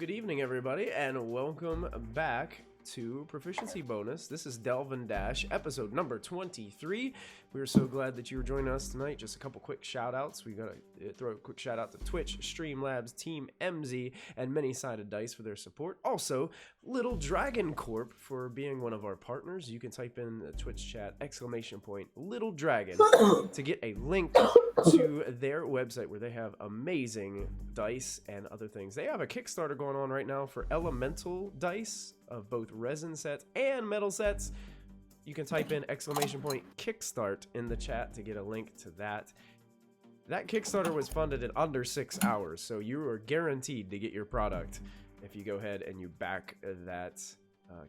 good evening, everybody, and welcome back to Proficiency Bonus. This is Delve and Dash, episode number 23. We're so glad that you were joining us tonight. Just a couple quick shout-outs. We gotta throw a quick shout-out to Twitch, Streamlabs, Team MZ, and Many-Sided Dice for their support. Also, Little Dragon Corp for being one of our partners. You can type in the Twitch chat, !Little Dragon, to get a link to their website where they have amazing dice and other things. They have a Kickstarter going on right now for elemental dice of both resin sets and metal sets. You can type in !Kickstart in the chat to get a link to that. That Kickstarter was funded in under 6 hours, so you are guaranteed to get your product if you go ahead and you back that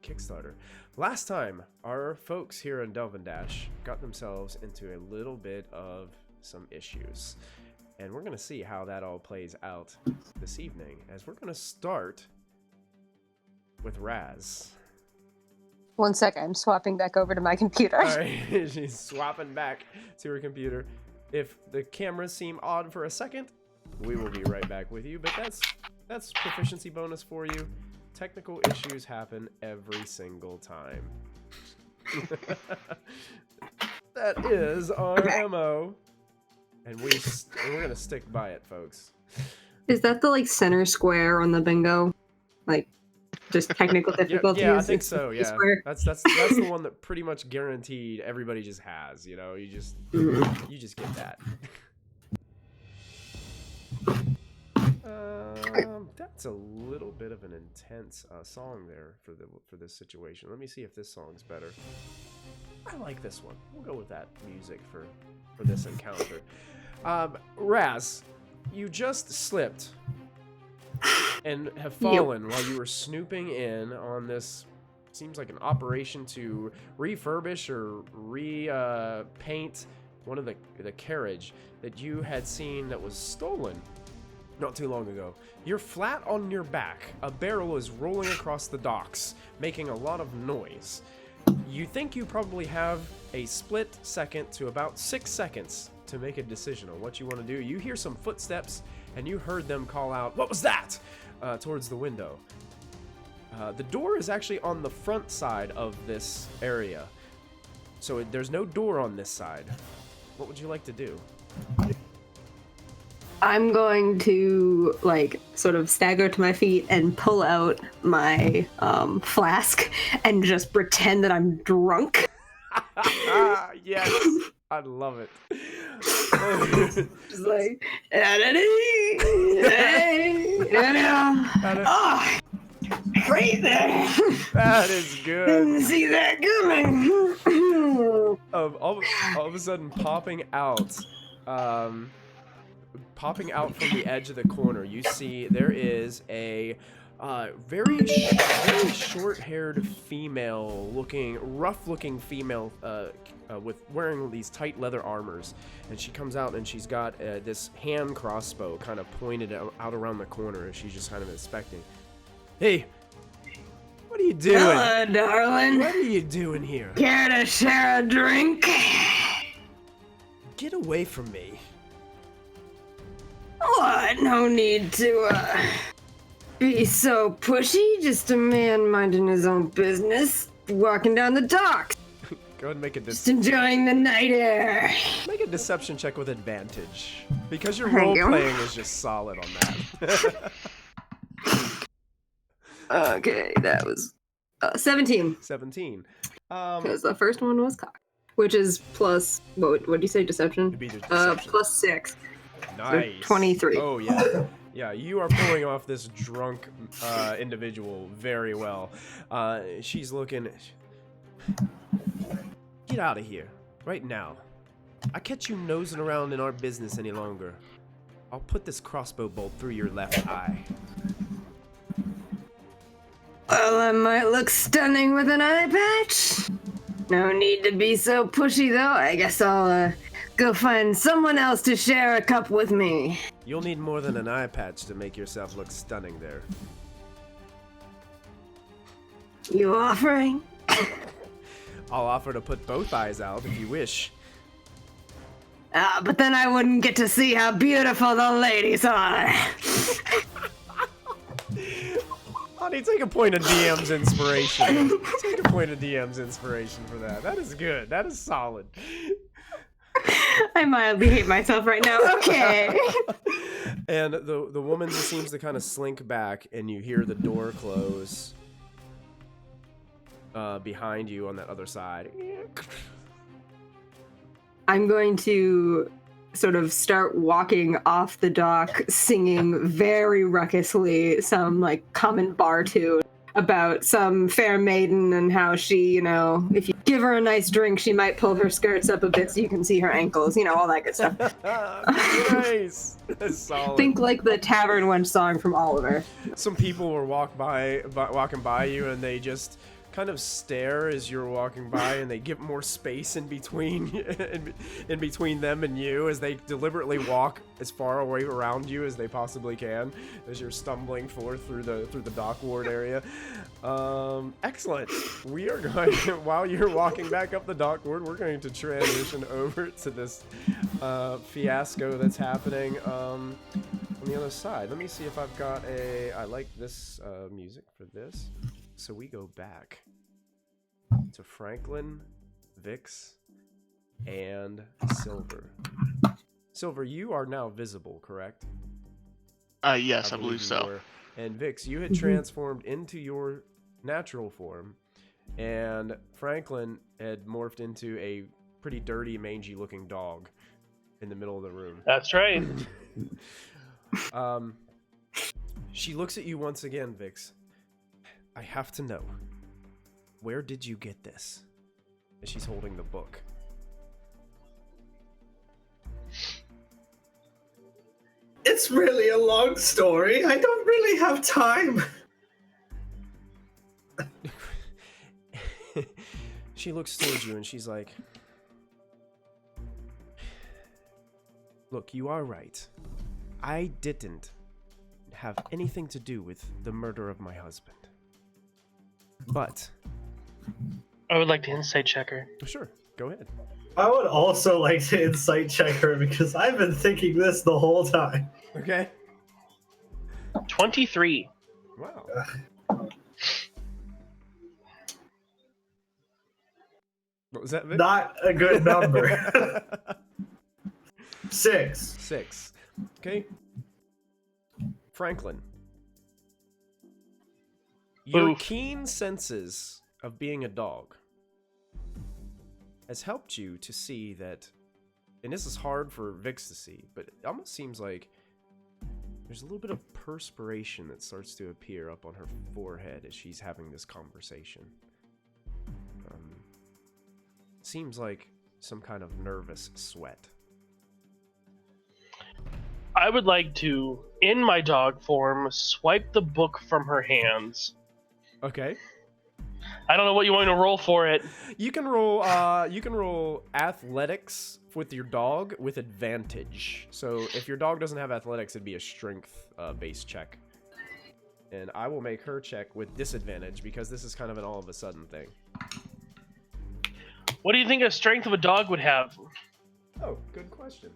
Kickstarter. Last time, our folks here in Delve and Dash got themselves into a little bit of some issues, and we're going to see how that all plays out this evening, as we're going to start with Raz. 1 second, I'm swapping back over to my computer. Alright, she's swapping back to her computer. If the cameras seem odd for a second, we will be right back with you, but that's Proficiency Bonus for you. Technical issues happen every single time. That is our MO. And we're gonna stick by it, folks. Is that the center square on the bingo? Just technical difficulties? Yeah, I think so. Yeah, that's the one that pretty much guaranteed everybody just has. You know, you just get that. That's a little bit of an intense song there for this situation. Let me see if this song's better. I like this one. We'll go with that music for this encounter. Raz, you just slipped and have fallen while you were snooping in on this, seems like an operation to refurbish or repaint one of the carriage that you had seen that was stolen not too long ago. You're flat on your back. A barrel is rolling across the docks, making a lot of noise. You think you probably have a split second to about 6 seconds to make a decision on what you want to do. You hear some footsteps, and you heard them call out, "What was that?" Towards the window. The door is actually on the front side of this area, so there's no door on this side. What would you like to do? I'm going to, sort of stagger to my feet and pull out my flask and just pretend that I'm drunk. Yes, I love it. Just like, right there. That is good. Didn't see that coming. All of a sudden, popping out from the edge of the corner, you see there is a very short-haired rough-looking female with wearing these tight leather armors, and she comes out and she's got this hand crossbow kind of pointed out around the corner, and she's just kind of inspecting. Hey, what are you doing? Hello, darling. What are you doing here? Care to share a drink? Get away from me. What? No need to, be so pushy. Just a man minding his own business, walking down the docks. Go ahead and make Just enjoying the night air. Make a deception check with advantage, because your role playing is just solid on that. Okay, that was 17. 17. Because the first one was cocked, which is plus what do you say, deception? It'd be the deception. Plus 6. Nice. So 23. Oh yeah. Yeah, you are pulling off this drunk individual very well. She's looking. Get out of here right now. I catch you nosing around in our business any longer, I'll put this crossbow bolt through your left eye. Well, I might look stunning with an eye patch. No need to be so pushy, though. I guess I'll go find someone else to share a cup with me. You'll need more than an eye patch to make yourself look stunning there. You offering? I'll offer to put both eyes out if you wish. But then I wouldn't get to see how beautiful the ladies are. Honey, take a point of DM's inspiration. Take a point of DM's inspiration for that. That is good. That is solid. I mildly hate myself right now. Okay. And the woman just seems to kind of slink back, and you hear the door close behind you on that other side. I'm going to sort of start walking off the dock, singing very raucously some like common bar tune about some fair maiden and how she, you know, if you give her a nice drink, she might pull her skirts up a bit so you can see her ankles, you know, all that good stuff. Nice. That's solid. Think like the Tavern Wench song from Oliver. Some people were walking by you, and they just kind of stare as you're walking by, and they give more space in between in between them and you as they deliberately walk as far away around you as they possibly can as you're stumbling forth through the dock ward area. Excellent. We are going while you're walking back up the dock ward, we're going to transition over to this fiasco that's happening on the other side. Let me see if I've got I like this music for this. So we go back to Franklin, Vix, and Silver. Silver, you are now visible, correct? Yes, I believe so. Were. And Vix, you had transformed into your natural form, and Franklin had morphed into a pretty dirty, mangy-looking dog in the middle of the room. That's right. She looks at you once again, Vix. I have to know, where did you get this? And she's holding the book. It's really a long story. I don't really have time. She looks towards you and she's like, look, you are right. I didn't have anything to do with the murder of my husband. But I would like to insight check her. sure, go ahead. I would also like to insight check her because I've been thinking this the whole time. Okay. 23. Wow. What was that, Vic? Not a good number. 6. 6. Okay. Franklin. Your Oof. keen senses of being a dog has helped you to see that, and this is hard for Vix to see, but it almost seems like there's a little bit of perspiration that starts to appear up on her forehead as she's having this conversation. Seems like some kind of nervous sweat. I would like to, in my dog form, swipe the book from her hands. Okay. I don't know what you want me to roll for it. You can roll athletics with your dog with advantage. So if your dog doesn't have athletics, it'd be a strength based check. And I will make her check with disadvantage because this is kind of an all of a sudden thing. What do you think a strength of a dog would have? Oh, good question.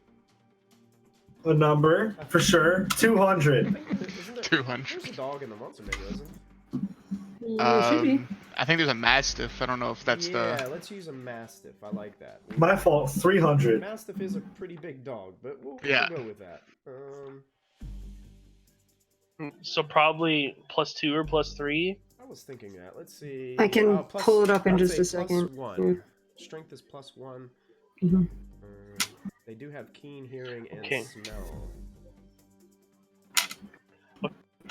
A number, for sure. 200. 200. There's a dog in the monster manual, isn't Should be. I think there's a Mastiff. I don't know if that's yeah, let's use a Mastiff. I like that. My fault, 300. Mastiff is a pretty big dog, but we'll Yeah. go with that. So probably +2 or +3. I was thinking that. Let's see. I can pull it up in I'd just say a second. +1. Yeah. Strength is +1. Mhm. They do have keen hearing and Okay. smell.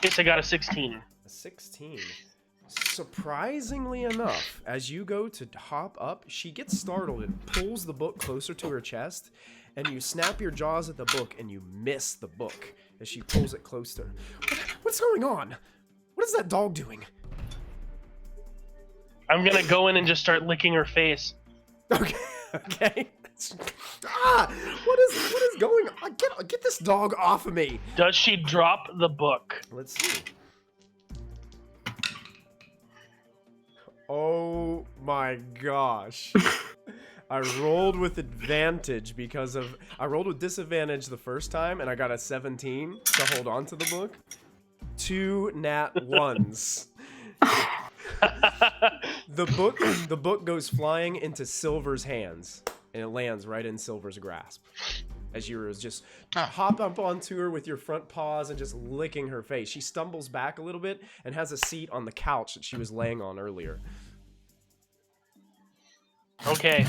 Guess I got a 16. A 16. Surprisingly enough, as you go to hop up, she gets startled and pulls the book closer to her chest, and you snap your jaws at the book and you miss the book as she pulls it close to her. What's going on? What is that dog doing? I'm gonna go in and just start licking her face. Okay. Okay. What is going on? Get this dog off of me. Does she drop the book? Let's see. Oh my gosh. I rolled with advantage because I rolled with disadvantage the first time and I got a 17 to hold on to the book. 2 nat 1s. The book goes flying into Silver's hands, and it lands right in Silver's grasp. As you just hop up onto her with your front paws and just licking her face. She stumbles back a little bit and has a seat on the couch that she was laying on earlier. Okay.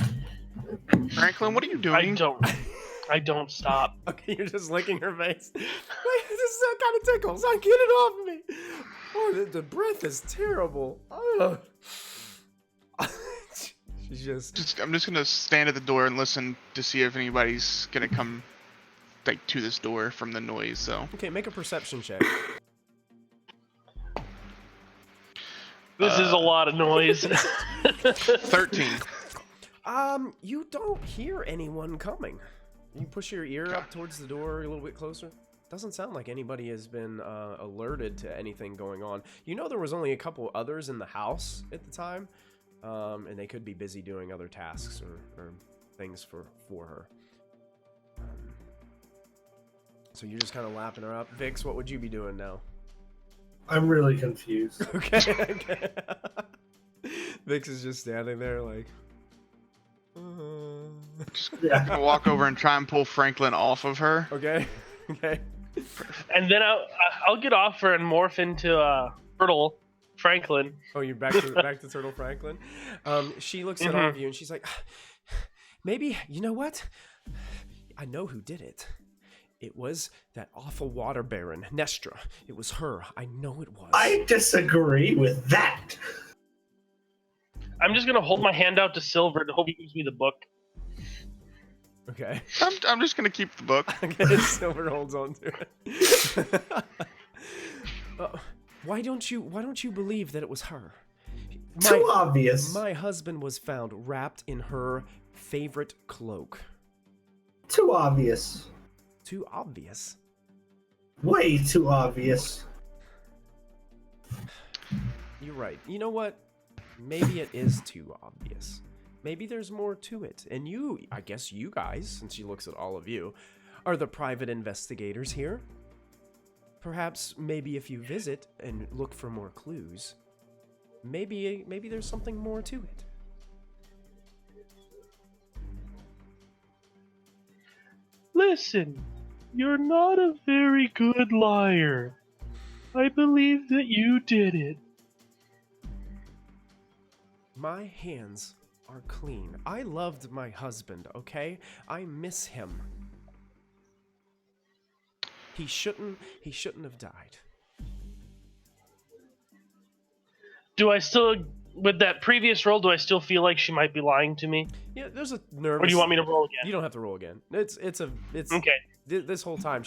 Franklin, what are you doing? I don't stop. Okay, you're just licking her face. Wait, this is kind of tickles. Get it off me. Oh, the breath is terrible. Ugh. She's just... I'm just gonna stand at the door and listen to see if anybody's gonna come like to this door from the noise. So Okay, make a perception check. This is a lot of noise. 13. You don't hear anyone coming. You push your ear up towards the door a little bit closer. Doesn't sound like anybody has been alerted to anything going on. You know there was only a couple others in the house at the time, and they could be busy doing other tasks or things for her. So you're just kind of lapping her up. Vix, what would you be doing now? I'm really confused. Okay. Vix is just standing there like... Yeah. I'm gonna walk over and try and pull Franklin off of her. Okay. And then I'll get off her and morph into Turtle Franklin. Oh, you're back to Turtle Franklin? She looks at all of you and she's like, maybe, you know what? I know who did it. It was that awful water baron, Nestra. It was her. I know it was. I disagree with that. I'm just gonna hold my hand out to Silver and hope he gives me the book. Okay. I'm just gonna keep the book. Okay, Silver holds on to it. Why don't you believe that it was her? Too obvious. My husband was found wrapped in her favorite cloak. Too obvious. Too obvious? Way too obvious. You're right. You know what? Maybe it is too obvious. Maybe there's more to it. And I guess you guys, since she looks at all of you, are the private investigators here. Perhaps maybe if you visit and look for more clues, maybe there's something more to it. Listen, you're not a very good liar. I believe that you did it. My hands are clean. I loved my husband, okay? I miss him. He shouldn't have died. Do I still, with that previous roll, do I still feel like she might be lying to me? Yeah, there's a nervous... Or do you want me to roll again? You don't have to roll again. It's Okay. This whole time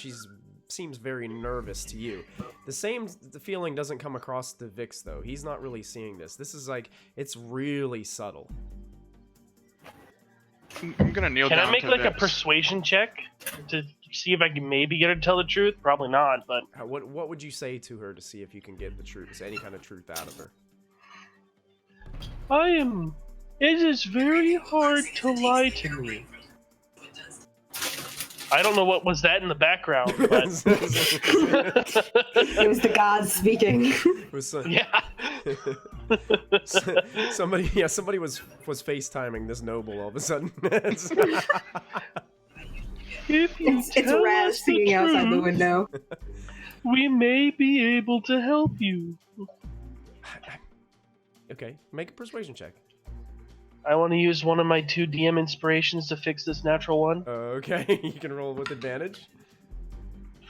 seems very nervous to you. The feeling doesn't come across to Vix though. He's not really seeing this. This is like, it's really subtle. I'm gonna kneel down. Can I make like a Vix. persuasion check to see if I can maybe get her to tell the truth? Probably not, but What would you say to her to see if you can get the truth, any kind of truth out of her? It is very hard to lie to me. I don't know what was that in the background, but It was the gods speaking. yeah. Somebody was FaceTiming this noble all of a sudden. If you It's tell Raz us the singing outside the truth, window. we may be able to help you. Okay, make a persuasion check. I want to use one of my 2 DM inspirations to fix this natural one. Okay, you can roll with advantage.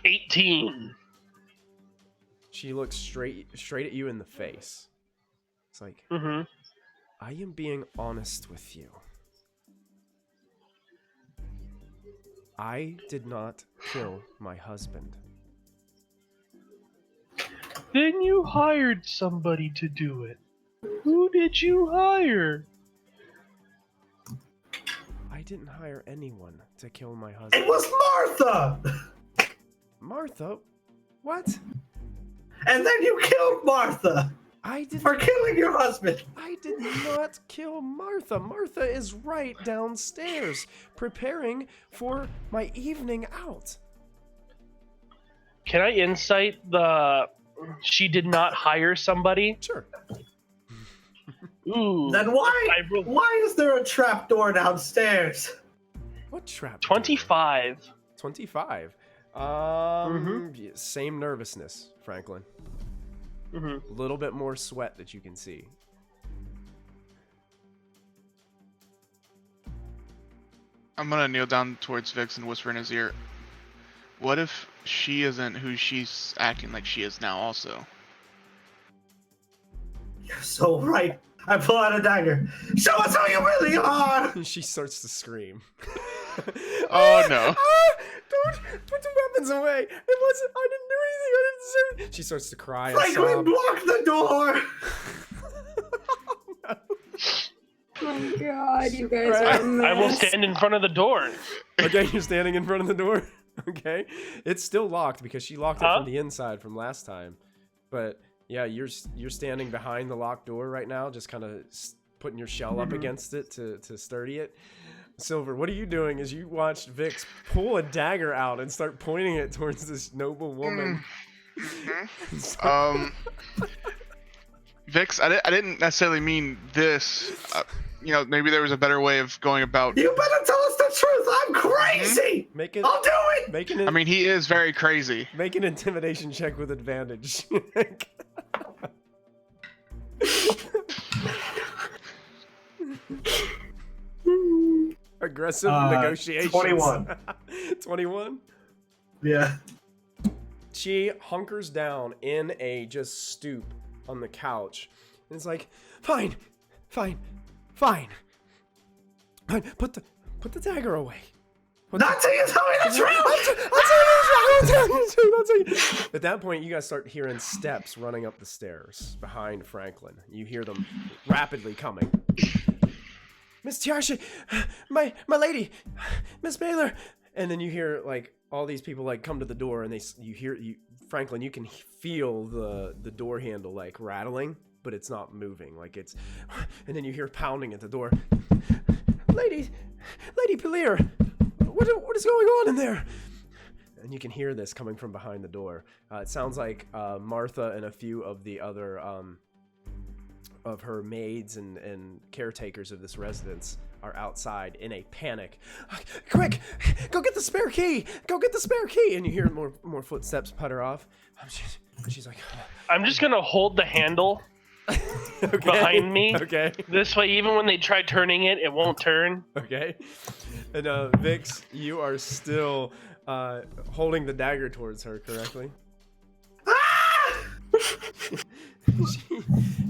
18. She looks straight at you in the face. It's like, Mm-hmm. I am being honest with you. I did not kill my husband. Then you hired somebody to do it. Who did you hire? I didn't hire anyone to kill my husband. It was Martha! Martha? What? And then you killed Martha I did for killing your husband. I did not kill Martha. Martha is right downstairs, preparing for my evening out. Can I insight the she did not hire somebody. Sure. Ooh. Then why is there a trap door downstairs? What trap? 25. 25. Same nervousness, Franklin. A little bit more sweat that you can see. I'm gonna kneel down towards Vix and whisper in his ear. What if she isn't who she's acting like she is now also? You're so right. I pull out a dagger. Show us who you really are! She starts to scream. Oh no. Don't put the weapons away. It wasn't, I didn't do anything. I didn't deserve it. She starts to cry and Franklin, sob. block the door! Oh my god, you guys Right. are a mess. I will stand in front of the door. Okay, you're standing in front of the door. Okay. It's still locked because she locked it Huh? from the inside from last time. But yeah, you're standing behind the locked door right now, just kind of putting your shell up against it to sturdy it. Silver, what are you doing as you watched Vix pull a dagger out and start pointing it towards this noble woman? Vix, I didn't necessarily mean this. Maybe there was a better way of going about. You better tell us the truth! I'm crazy! Make it. I'll do it! Make an. I mean, he is very crazy. Make an intimidation check with advantage. Aggressive negotiations. 21. 21? Yeah. She hunkers down in a just stoop on the couch. And it's like, fine. Put the dagger away. Not till you tell me the truth! I'll tell you. At that point, you guys start hearing steps running up the stairs behind Franklin. You hear them rapidly coming. Miss Tiarsha, my lady, Miss Baylor, and then you hear like all these people like come to the door, and Franklin, you can feel the door handle like rattling, but it's not moving. Like it's, and then you hear pounding at the door. Lady Baylor, what is going on in there? And you can hear this coming from behind the door. It sounds like Martha and a few of the other of her maids and caretakers of this residence are outside in a panic. Quick, go get the spare key! Go get the spare key! And you hear more footsteps putter off. She's like, I'm just gonna hold the handle okay. behind me. Okay. This way, even when they try turning it, it won't turn. Okay. And Vix, you are still holding the dagger towards her, correctly?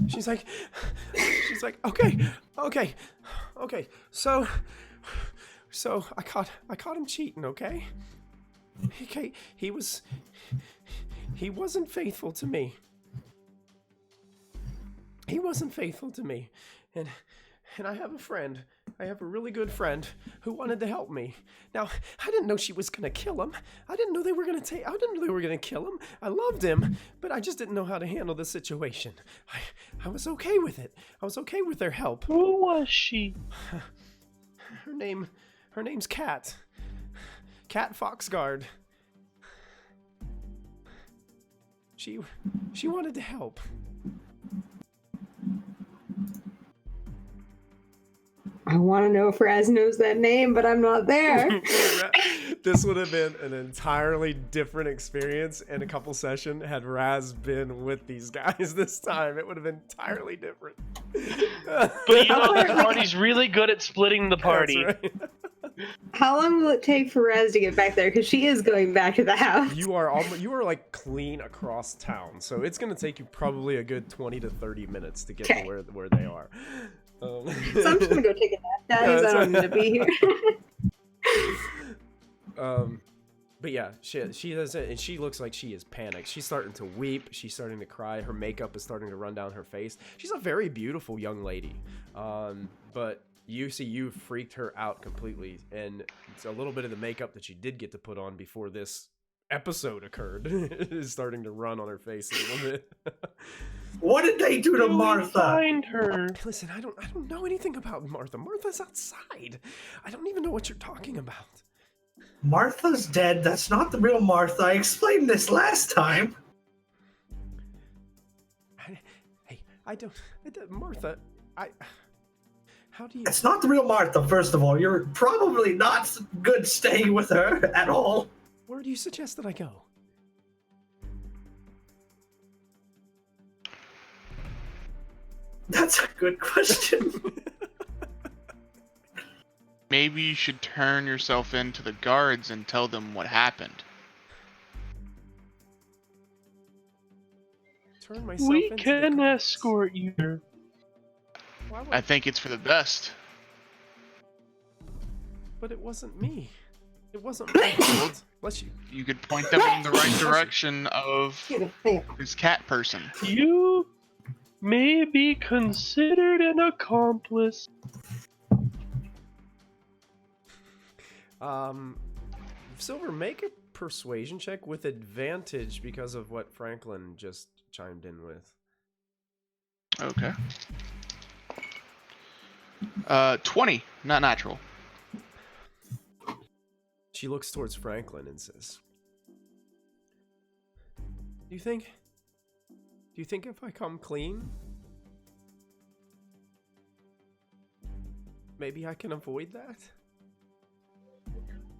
She's like, okay. So I caught him cheating, okay? He wasn't faithful to me. And I have a friend. I have a really good friend who wanted to help me. Now, I didn't know she was gonna kill him. I didn't know they were gonna kill him. I loved him, but I just didn't know how to handle the situation. I was okay with it. I was okay with their help. Who was she? Her name's Kat. Kat Foxguard. She wanted to help. I want to know if Raz knows that name, but I'm not there. This would have been an entirely different experience in a couple sessions had Raz been with these guys this time. It would have been entirely different. But you know, the party's really good at splitting the party. That's right. How long will it take for Raz to get back there? Because she is going back to the house. You are like clean across town, so it's gonna take you probably a good 20 to 30 minutes to get to where they are. So I'm just gonna go take a nap, guys. I don't need to be here. But yeah, she does it, and she looks like she is panicked. She's starting to weep. She's starting to cry. Her makeup is starting to run down her face. She's a very beautiful young lady, but you've freaked her out completely, and it's a little bit of the makeup that she did get to put on before this episode occurred is starting to run on her face a little bit. What did they do to Martha? Find her. Listen, I don't know anything about Martha. Martha's outside. I don't even know what you're talking about. Martha's dead. That's not the real Martha. I explained this last time. I don't, Martha, how do you... It's not the real Martha, first of all. You're probably not good staying with her at all. Where do you suggest that I go? That's a good question. Maybe you should turn yourself in to the guards and tell them what happened. Turn myself We into the can guards. escort you there. Why would... I think it's for the best. But it wasn't me. It wasn't my fault. Bless you. You could point them in the right direction of this cat person. You may be considered an accomplice. Silver, make a persuasion check with advantage because of what Franklin just chimed in with. Okay. 20, not natural. She looks towards Franklin and says, Do you think if I come clean, maybe I can avoid that?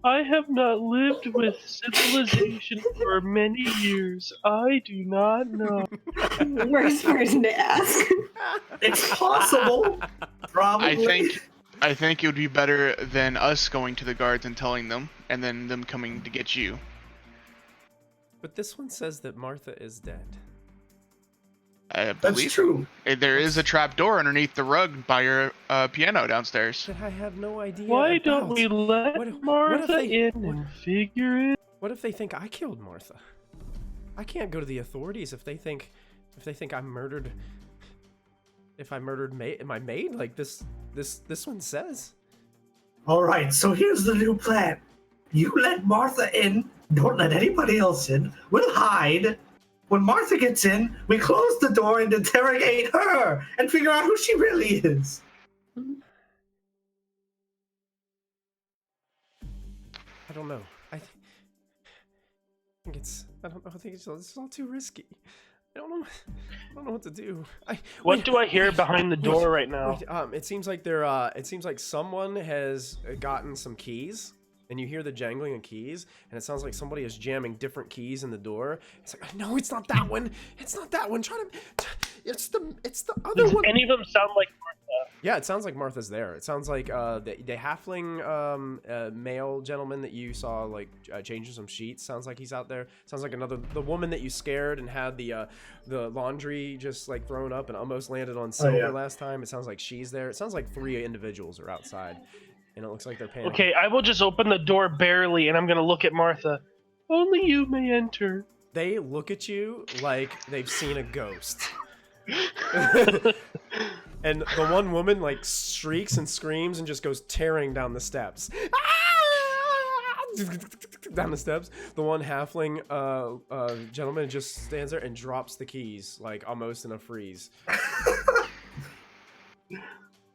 I have not lived with civilization for many years. I do not know. Worst person to ask. It's possible. Probably. I think it would be better than us going to the guards and telling them, and then them coming to get you. But this one says that Martha is dead. I That's believe true. there is a trap door underneath the rug by your piano downstairs. That I have no idea. Why about. don't we let What if Martha they- in and figure it? What if they think I killed Martha? I can't go to the authorities if they think I murdered. If I murdered my maid, like this one says. All right, so here's the new plan. You let Martha in. Don't let anybody else in. We'll hide. When Martha gets in, we close the door and interrogate her and figure out who she really is. I don't know. I think it's. I don't know. I think it's all too risky. I don't know. I don't know what to do. What do I hear behind the door right now? It seems like they're. It seems like someone has gotten some keys, and you hear the jangling of keys, and it sounds like somebody is jamming different keys in the door. It's like, no, it's not that one. It's not that one. Try to. It's the other Does one. any of them sound like Martha? Yeah, it sounds like Martha's there. It sounds like the halfling male gentleman that you saw like changing some sheets. Sounds like he's out there. Sounds like the woman that you scared and had the laundry just like thrown up and almost landed on Silver last time. It sounds like she's there. It sounds like 3 individuals are outside, and it looks like they're panicking. Okay, I will just open the door barely, and I'm gonna look at Martha. Only you may enter. They look at you like they've seen a ghost. And the one woman like shrieks and screams and just goes tearing down the steps. Down the steps. The one halfling gentleman just stands there and drops the keys like almost in a freeze.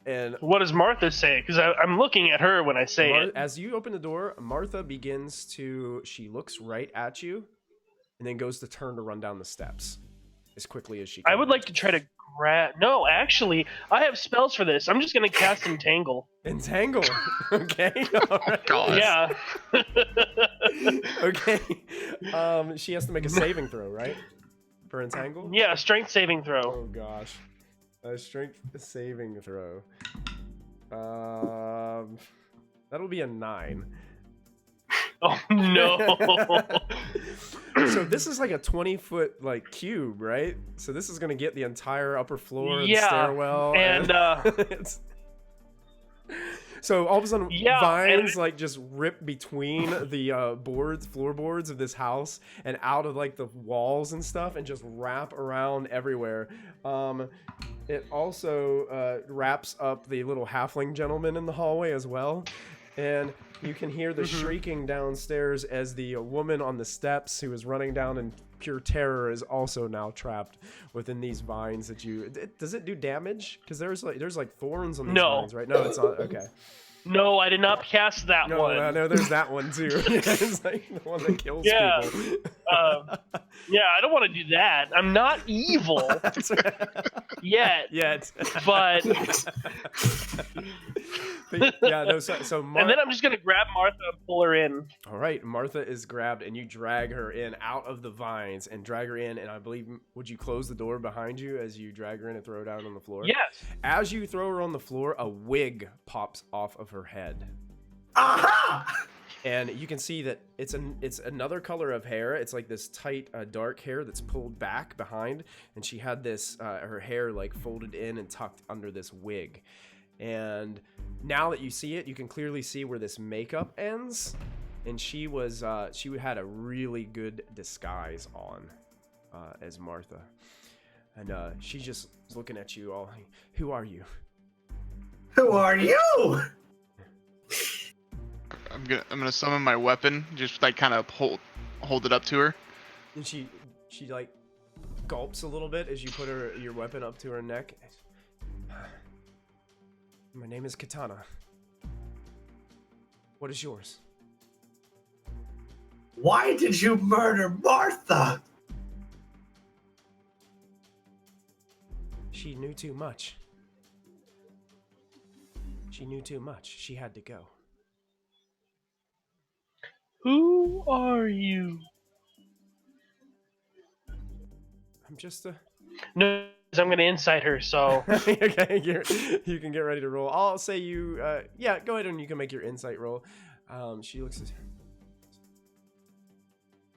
And What does Martha say? Because I'm looking at her when I say it. as you open the door, Martha begins to. She looks right at you, and then goes to turn to run down the steps as quickly as she can. I would like to try to grab. No, actually, I have spells for this. I'm just gonna cast Entangle. Entangle. Okay. All right. God. Yeah. Okay. She has to make a saving throw, right? For entangle? Yeah, strength saving throw. Oh gosh. A strength saving throw. That'll be a 9. Oh no. So this is like a 20-foot like cube, right? So this is gonna get the entire upper floor, the Yeah, stairwell, and, it's... So all of a sudden, Yeah, vines and- like just rip between the floorboards of this house and out of like the walls and stuff, and just wrap around everywhere. It also wraps up the little halfling gentleman in the hallway as well, and you can hear the shrieking downstairs as the woman on the steps who is running down in pure terror is also now trapped within these vines that you. Does it do damage? Because there's like thorns on these vines, right? No, it's not. Okay. No, I did not cast that No, one. no, there's that one too. Yeah, it's like the one that kills Yeah. people. Yeah, I don't want to do that. I'm not evil yet. Yet. But yeah, no. So and then I'm just gonna grab Martha and pull her in. all right, Martha is grabbed, and you drag her in out of the vines and drag her in. And I believe, would you close the door behind you as you drag her in and throw her down on the floor? Yes. As you throw her on the floor, a wig pops off of her head. Aha! And you can see that it's another color of hair. It's like this tight, dark hair that's pulled back behind, and she had this her hair like folded in and tucked under this wig. And now that you see it, you can clearly see where this makeup ends. And she had a really good disguise on as Martha, and she just was looking at you all. Who are you? Who are you? I'm gonna summon my weapon, just like kind of hold it up to her. And she like gulps a little bit as you put your weapon up to her neck. My name is Katana. What is yours? Why did you murder Martha? She knew too much. She knew too much. She had to go. Who are you? I'm just a... No, I'm gonna incite her. So Okay, you can get ready to roll. I'll say you... yeah, go ahead and you can make your insight roll. She looks at...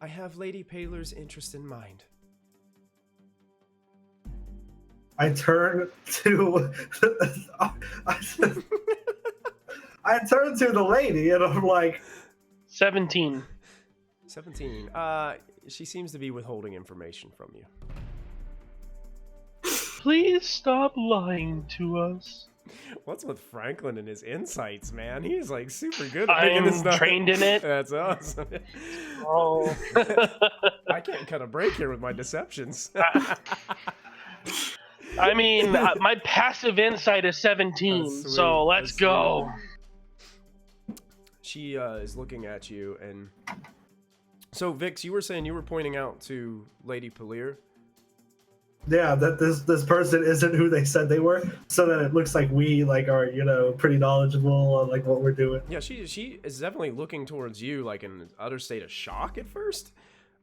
I have Lady Paler's interest in mind. I turn to I turn to the lady and I'm like, 17. 17. She seems to be withholding information from you. Please stop lying to us. What's with Franklin and his insights, man? He's like super good at I making am this stuff. trained in it. That's awesome. Oh. I can't cut a break here with my deceptions. I mean, my passive insight is 17, That's sweet. so let's That's go. She is looking at you, and so Vix, you were saying you were pointing out to Lady Palir. yeah, that this person isn't who they said they were, so that it looks like we like are, you know, pretty knowledgeable on like what we're doing. Yeah, she is definitely looking towards you like in an utter state of shock at first.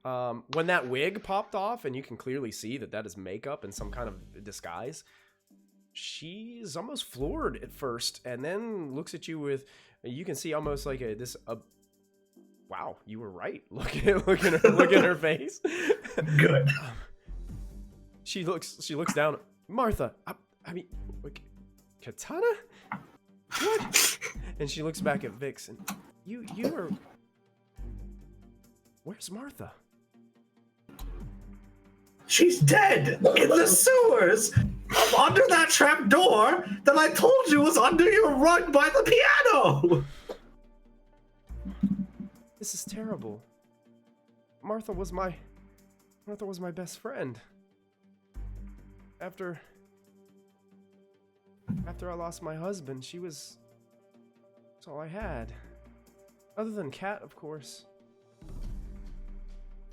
When that wig popped off, and you can clearly see that is makeup and some kind of disguise, she's almost floored at first, and then looks at you with, you can see almost like wow, you were right. Look at her face. Good. She looks down. Martha, I mean, Katana? What? And she looks back at Vix, and you are... Where's Martha? She's dead in the sewers under that trap door that I told you was under your rug by the piano. This is terrible. Martha was my best friend. After I lost my husband, she was all I had. Other than Kat, of course.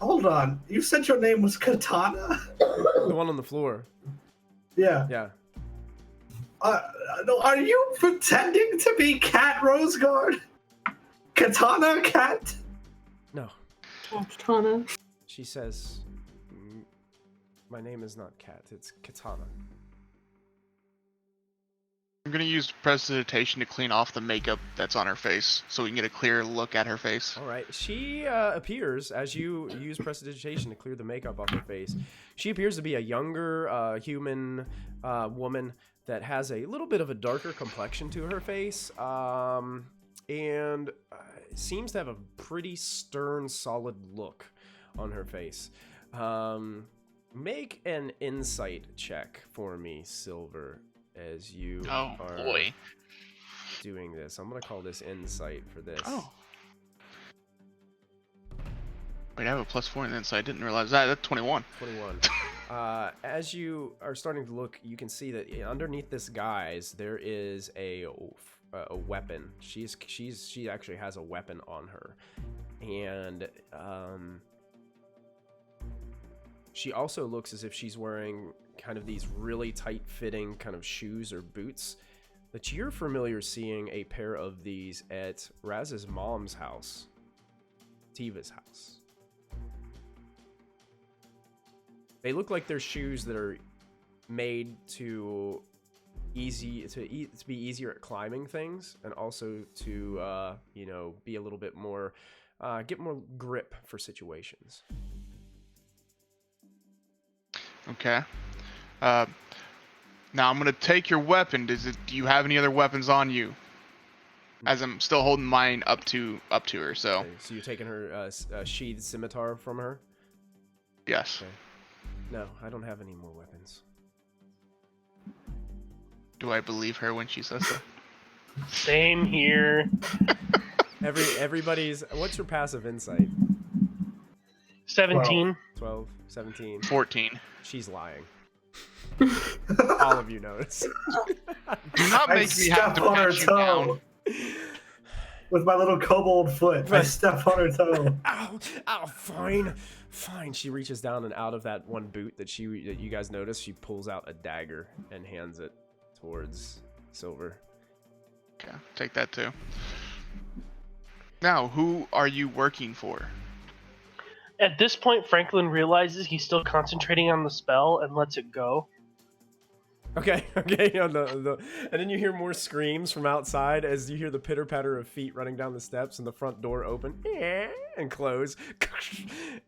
Hold on, you said your name was Katana? The one on the floor. Yeah. Yeah. No, are you pretending to be Kat Roseguard? Katana Kat? No. Katana. She says, my name is not Kat, it's Katana. I'm gonna use prestidigitation to clean off the makeup that's on her face, so we can get a clear look at her face. All right. She appears, as you use prestidigitation to clear the makeup off her face, she appears to be a younger human woman that has a little bit of a darker complexion to her face, and seems to have a pretty stern, solid look on her face. Make an insight check for me, Silver, as you are doing this. I'm going to call this insight for this. Oh. Wait, I have a +4 in insight. I didn't realize that. That's 21. 21. As you are starting to look, you can see that underneath this guise, there is a a weapon. She actually has a weapon on her, and she also looks as if she's wearing kind of these really tight-fitting kind of shoes or boots that you're familiar seeing a pair of these at Raz's mom's house, Tiva's house. They look like they're shoes that are made to be easier at climbing things, and also to be a little bit more get more grip for situations. Okay. Now I'm gonna take your weapon. Do you have any other weapons on you? As I'm still holding mine up to her. So. Okay, so you're taking her sheathed scimitar from her? Yes. Okay. No, I don't have any more weapons. Do I believe her when she says so? Same here. Everybody's. What's your passive insight? 17. 12, 17. 14. She's lying. All of you notice. Do not I make me have step to on her pat you toe down. with my little kobold foot. I step on her toe. Ow, fine. She reaches down, and out of that one boot that you guys notice, she pulls out a dagger and hands it towards Silver. Okay, take that too. Now, who are you working for? At this point, Franklin realizes he's still concentrating on the spell and lets it go. Okay. And then you hear more screams from outside as you hear the pitter patter of feet running down the steps and the front door open and close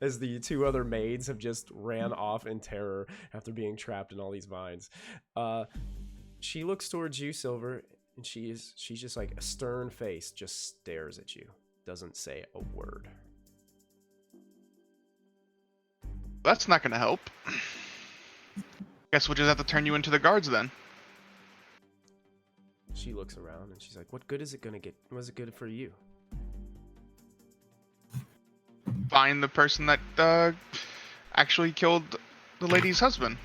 as the two other maids have just ran off in terror after being trapped in all these vines. She looks towards you, Silver, and she's just like a stern face, just stares at you, doesn't say a word. That's not gonna help. Guess we'll just have to turn you into the guards then. She looks around and she's like, "What good is it gonna get? Was it good for you?" Find the person that actually killed the lady's husband.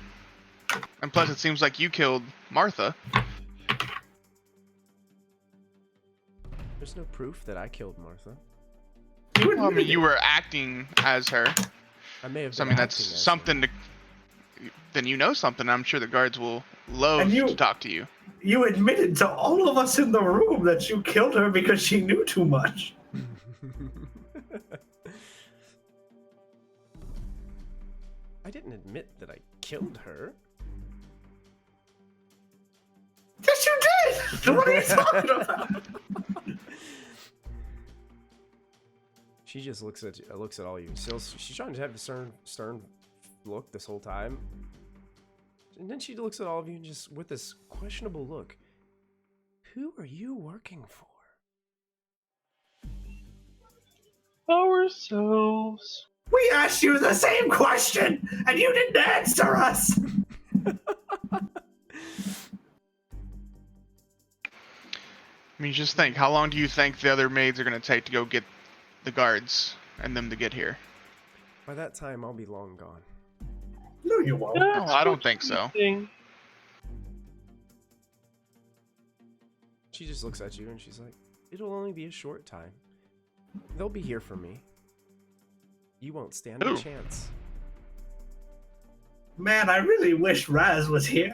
And plus, it seems like you killed Martha. There's no proof that I killed Martha. Well, I mean, you were acting as her. I may have. So, I been mean, that's acting as something her. to. Then you know something. I'm sure the guards will love to talk to you. You admitted to all of us in the room that you killed her because she knew too much. I didn't admit that I killed her. Yes, you did! What are you talking about? She just looks at all you. She's trying to have a stern look this whole time, and then she looks at all of you and just with this questionable look. Who are you working for? Ourselves. We asked you the same question, and you didn't answer us! I mean, just think. How long do you think the other maids are going to take to go get the guards and them to get here? By that time, I'll be long gone. No, you won't. No, I don't think so. She just looks at you and she's like, "It'll only be a short time. They'll be here for me. You won't stand a chance." Man, I really wish Raz was here.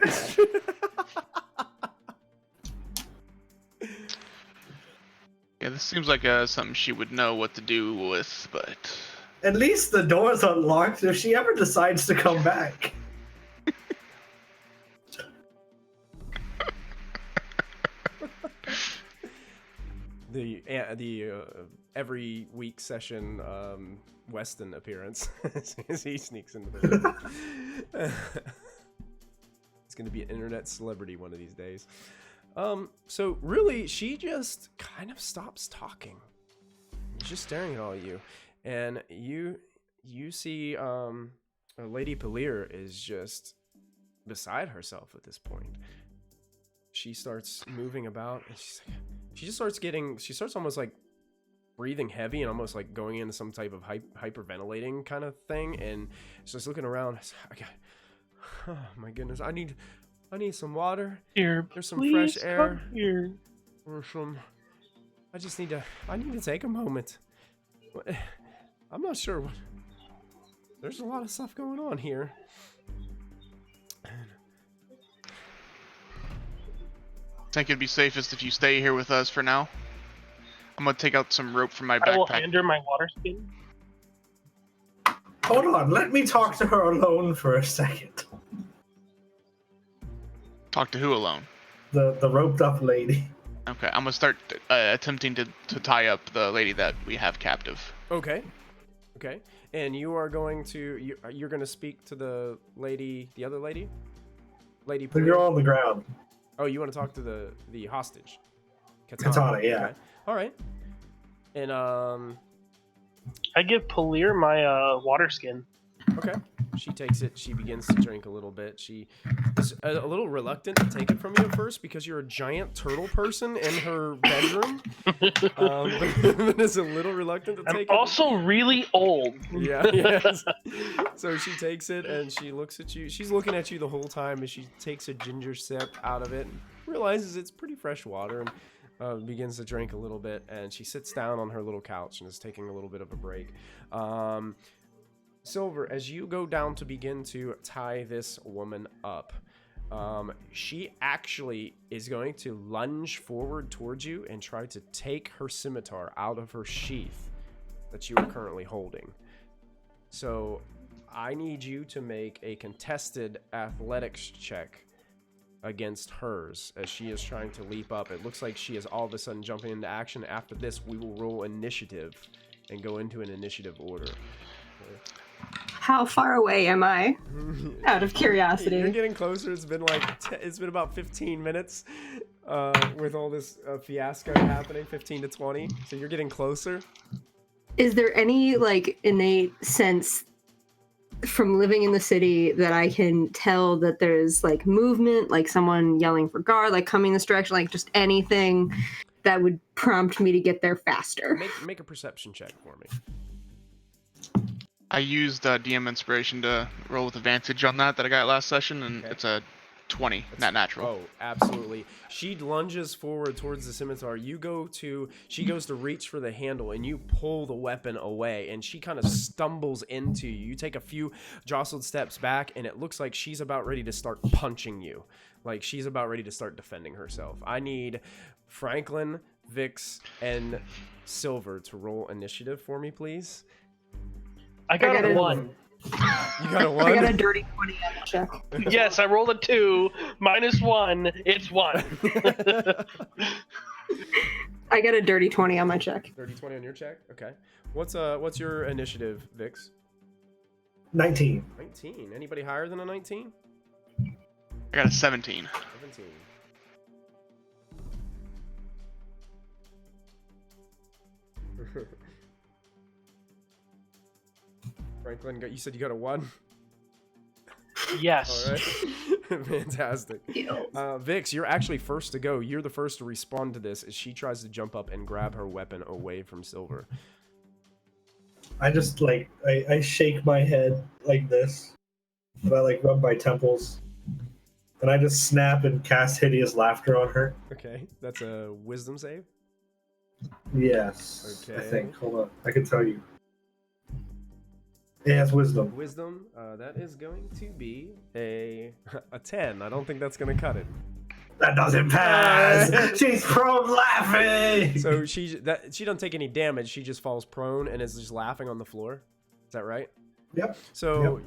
Yeah, this seems like something she would know what to do with, but... At least the door's unlocked if she ever decides to come back. The every week session Weston appearance as he sneaks into the room. He's gonna be an internet celebrity one of these days. So really, she just kind of stops talking. She's just staring at all of you, and you see Lady Pelir is just beside herself at this point. She starts moving about, and she starts almost like breathing heavy and almost like going into some type of hyperventilating kind of thing, and she's just looking around. Oh my goodness, I need some water. Here, There's some fresh air. Come here. I just need to. I need to take a moment. I'm not sure what. There's a lot of stuff going on here. I think it'd be safest if you stay here with us for now. I'm gonna take out some rope from my I will backpack. hand her my water skin. Hold on, let me talk to her alone for a second. Talk to who alone? The roped up lady. Okay, I'm gonna start attempting to tie up the lady that we have captive. Okay. Okay. And you are going to you're going to speak to the lady, the other lady, The Puri? girl on the ground. Oh, you want to talk to the hostage? Katana, yeah. Okay. All right. And I give Palir my water skin. okay. She takes it. She begins to drink a little bit. She is a little reluctant to take it from you at first because you're a giant turtle person in her bedroom. But is a little reluctant to take it. I'm also really old. Yeah, yes. So she takes it and she looks at you. She's looking at you the whole time as she takes a ginger sip out of it and realizes it's pretty fresh water and begins to drink a little bit. And she sits down on her little couch and is taking a little bit of a break. Silver, as you go down to begin to tie this woman up, she actually is going to lunge forward towards you and try to take her scimitar out of her sheath that you are currently holding. So I need you to make a contested athletics check against hers as she is trying to leap up. It looks like she is all of a sudden jumping into action. After this, we will roll initiative and go into an initiative order. How far away am I? Out of curiosity. You're getting closer. It's been like it's been about 15 minutes with all this fiasco happening. 15 to 20. So you're getting closer. Is there any like innate sense from living in the city that I can tell that there's like movement, like someone yelling for guard, like coming this direction, like just anything that would prompt me to get there faster? Make a perception check for me. I used DM inspiration to roll with advantage on that I got last session, and Okay. it's a 20, not natural. Oh, absolutely. She lunges forward towards the scimitar. She goes to reach for the handle, and you pull the weapon away, and she kind of stumbles into you. You take a few jostled steps back, and it looks like she's about ready to start punching you. Like she's about ready to start defending herself. I need Franklin, Vix, and Silver to roll initiative for me, please. I got got a it. 1. You got a 1? I got a dirty 20 on the check. Yes, I rolled a 2. -1. It's 1. I got a dirty 20 on my check. 30-20 on your check? Okay. What's your initiative, Vix? 19. 19. Anybody higher than a 19? I got a 17. 17. Franklin, you said you got a 1? Yes. All right. Fantastic. Vix, you're actually first to go. You're the first to respond to this as she tries to jump up and grab her weapon away from Silver. I just like I shake my head like this, and I like rub my temples, and I just snap and cast hideous laughter on her. Okay, that's a wisdom save. Yes, I Okay. think. Hold on, I can tell you. It has wisdom. Wisdom, that is going to be a 10. I don't think that's going to cut it. That doesn't pass. She's prone laughing. So she doesn't take any damage. She just falls prone and is just laughing on the floor. Is that right? Yep. So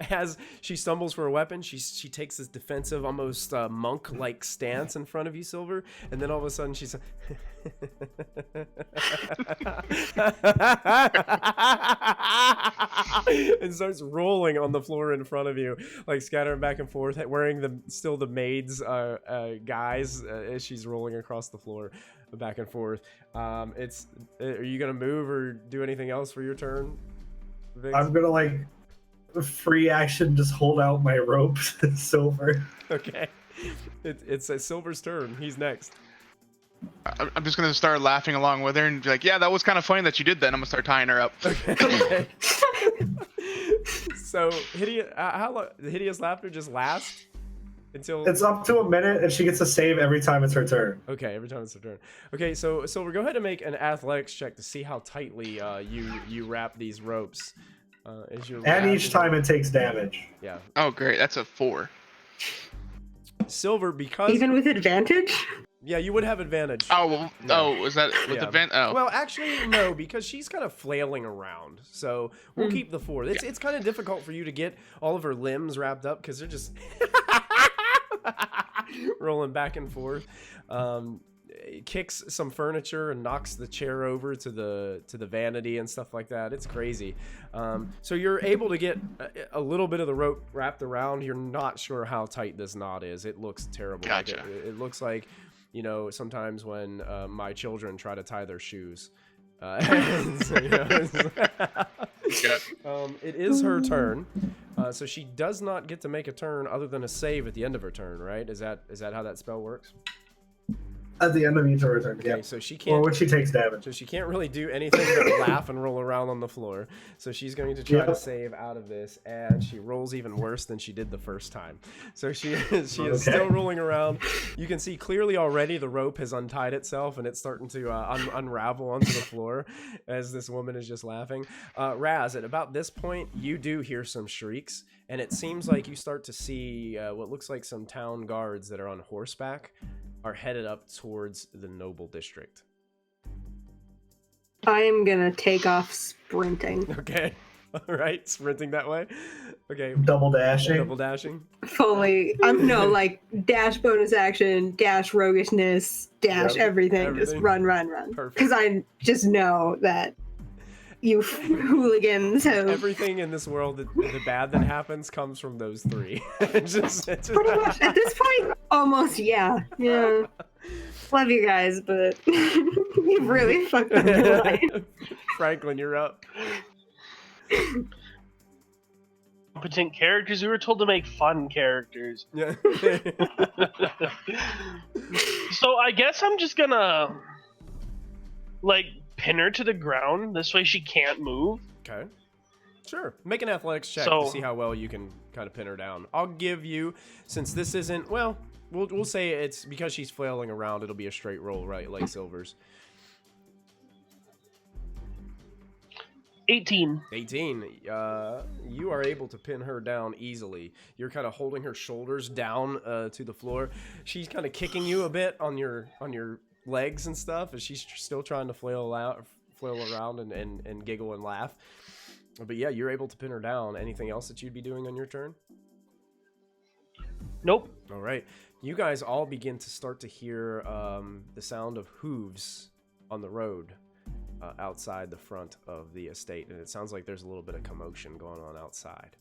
as she stumbles for a weapon, she takes this defensive, almost monk-like stance in front of you, Silver, and then all of a sudden she's and starts rolling on the floor in front of you, like scattering back and forth, wearing the maid's guise as she's rolling across the floor, back and forth. Are you gonna move or do anything else for your turn, Vix? I'm gonna like free action, just hold out my rope to Silver. Okay. It's Silver's turn. He's next. I'm just gonna start laughing along with her and be like, "Yeah, that was kind of funny that you did that." And I'm gonna start tying her up. Okay. So, how long? The hideous laughter just lasts? Until It's up to a minute, and she gets a save every time it's her turn. okay, every time it's her turn. Okay, so Silver, go ahead and make an athletics check to see how tightly you wrap these ropes. As you're And each wrapping time them. it takes damage. Yeah, Oh, great. That's a 4. Silver, because Even with advantage? yeah, you would have advantage. Oh, well, No. oh, was that with Yeah. the vent? Oh. Well, actually, no, because she's kind of flailing around. So we'll keep the 4. It's kind of difficult for you to get all of her limbs wrapped up because they're just rolling back and forth. It kicks some furniture and knocks the chair over to the vanity and stuff like that. It's crazy. So you're able to get a little bit of the rope wrapped around. You're not sure how tight this knot is. It looks terrible. Gotcha. Like it looks like, you know, sometimes when my children try to tie their shoes. So, you know, it is her turn. So she does not get to make a turn other than a save at the end of her turn, right? Is that how that spell works? At the end of each turn, Okay, yeah. so she Or can't. when she takes damage. So she can't really do anything but laugh and roll around on the floor. So she's going to try to save out of this, and she rolls even worse than she did the first time. So she is still rolling around. You can see clearly already the rope has untied itself, and it's starting to unravel onto the floor as this woman is just laughing. Raz, at about this point, you do hear some shrieks, and it seems like you start to see what looks like some town guards that are on horseback are headed up towards the noble district. I am gonna take off sprinting. Okay. All right. Sprinting that way. Okay. Double dashing. Double dashing. Fully. Like dash bonus action, dash roguishness, dash Yep. everything. Just run. Perfect. Because I just know that you hooligans have Everything in this world, the bad that happens comes from those 3. It's just pretty much at this point almost yeah. Love you guys, but you've really fucked up your life. Franklin, you're up. Competent characters. We were told to make fun characters. Yeah. So I guess I'm just gonna pin her to the ground. This way she can't move. Okay. Sure. Make an athletics check So- to see how well you can kind of pin her down. I'll give you, since this isn't, well, we'll say it's because she's flailing around, it'll be a straight roll, right? Like Silver's. 18. 18. You are able to pin her down easily. You're kind of holding her shoulders down to the floor. She's kind of kicking you a bit on your legs and stuff, as she's still trying to flail around and giggle and laugh. But yeah, you're able to pin her down. Anything else that you'd be doing on your turn? Nope. All right. You guys all begin to start to hear the sound of hooves on the road outside the front of the estate, and it sounds like there's a little bit of commotion going on outside.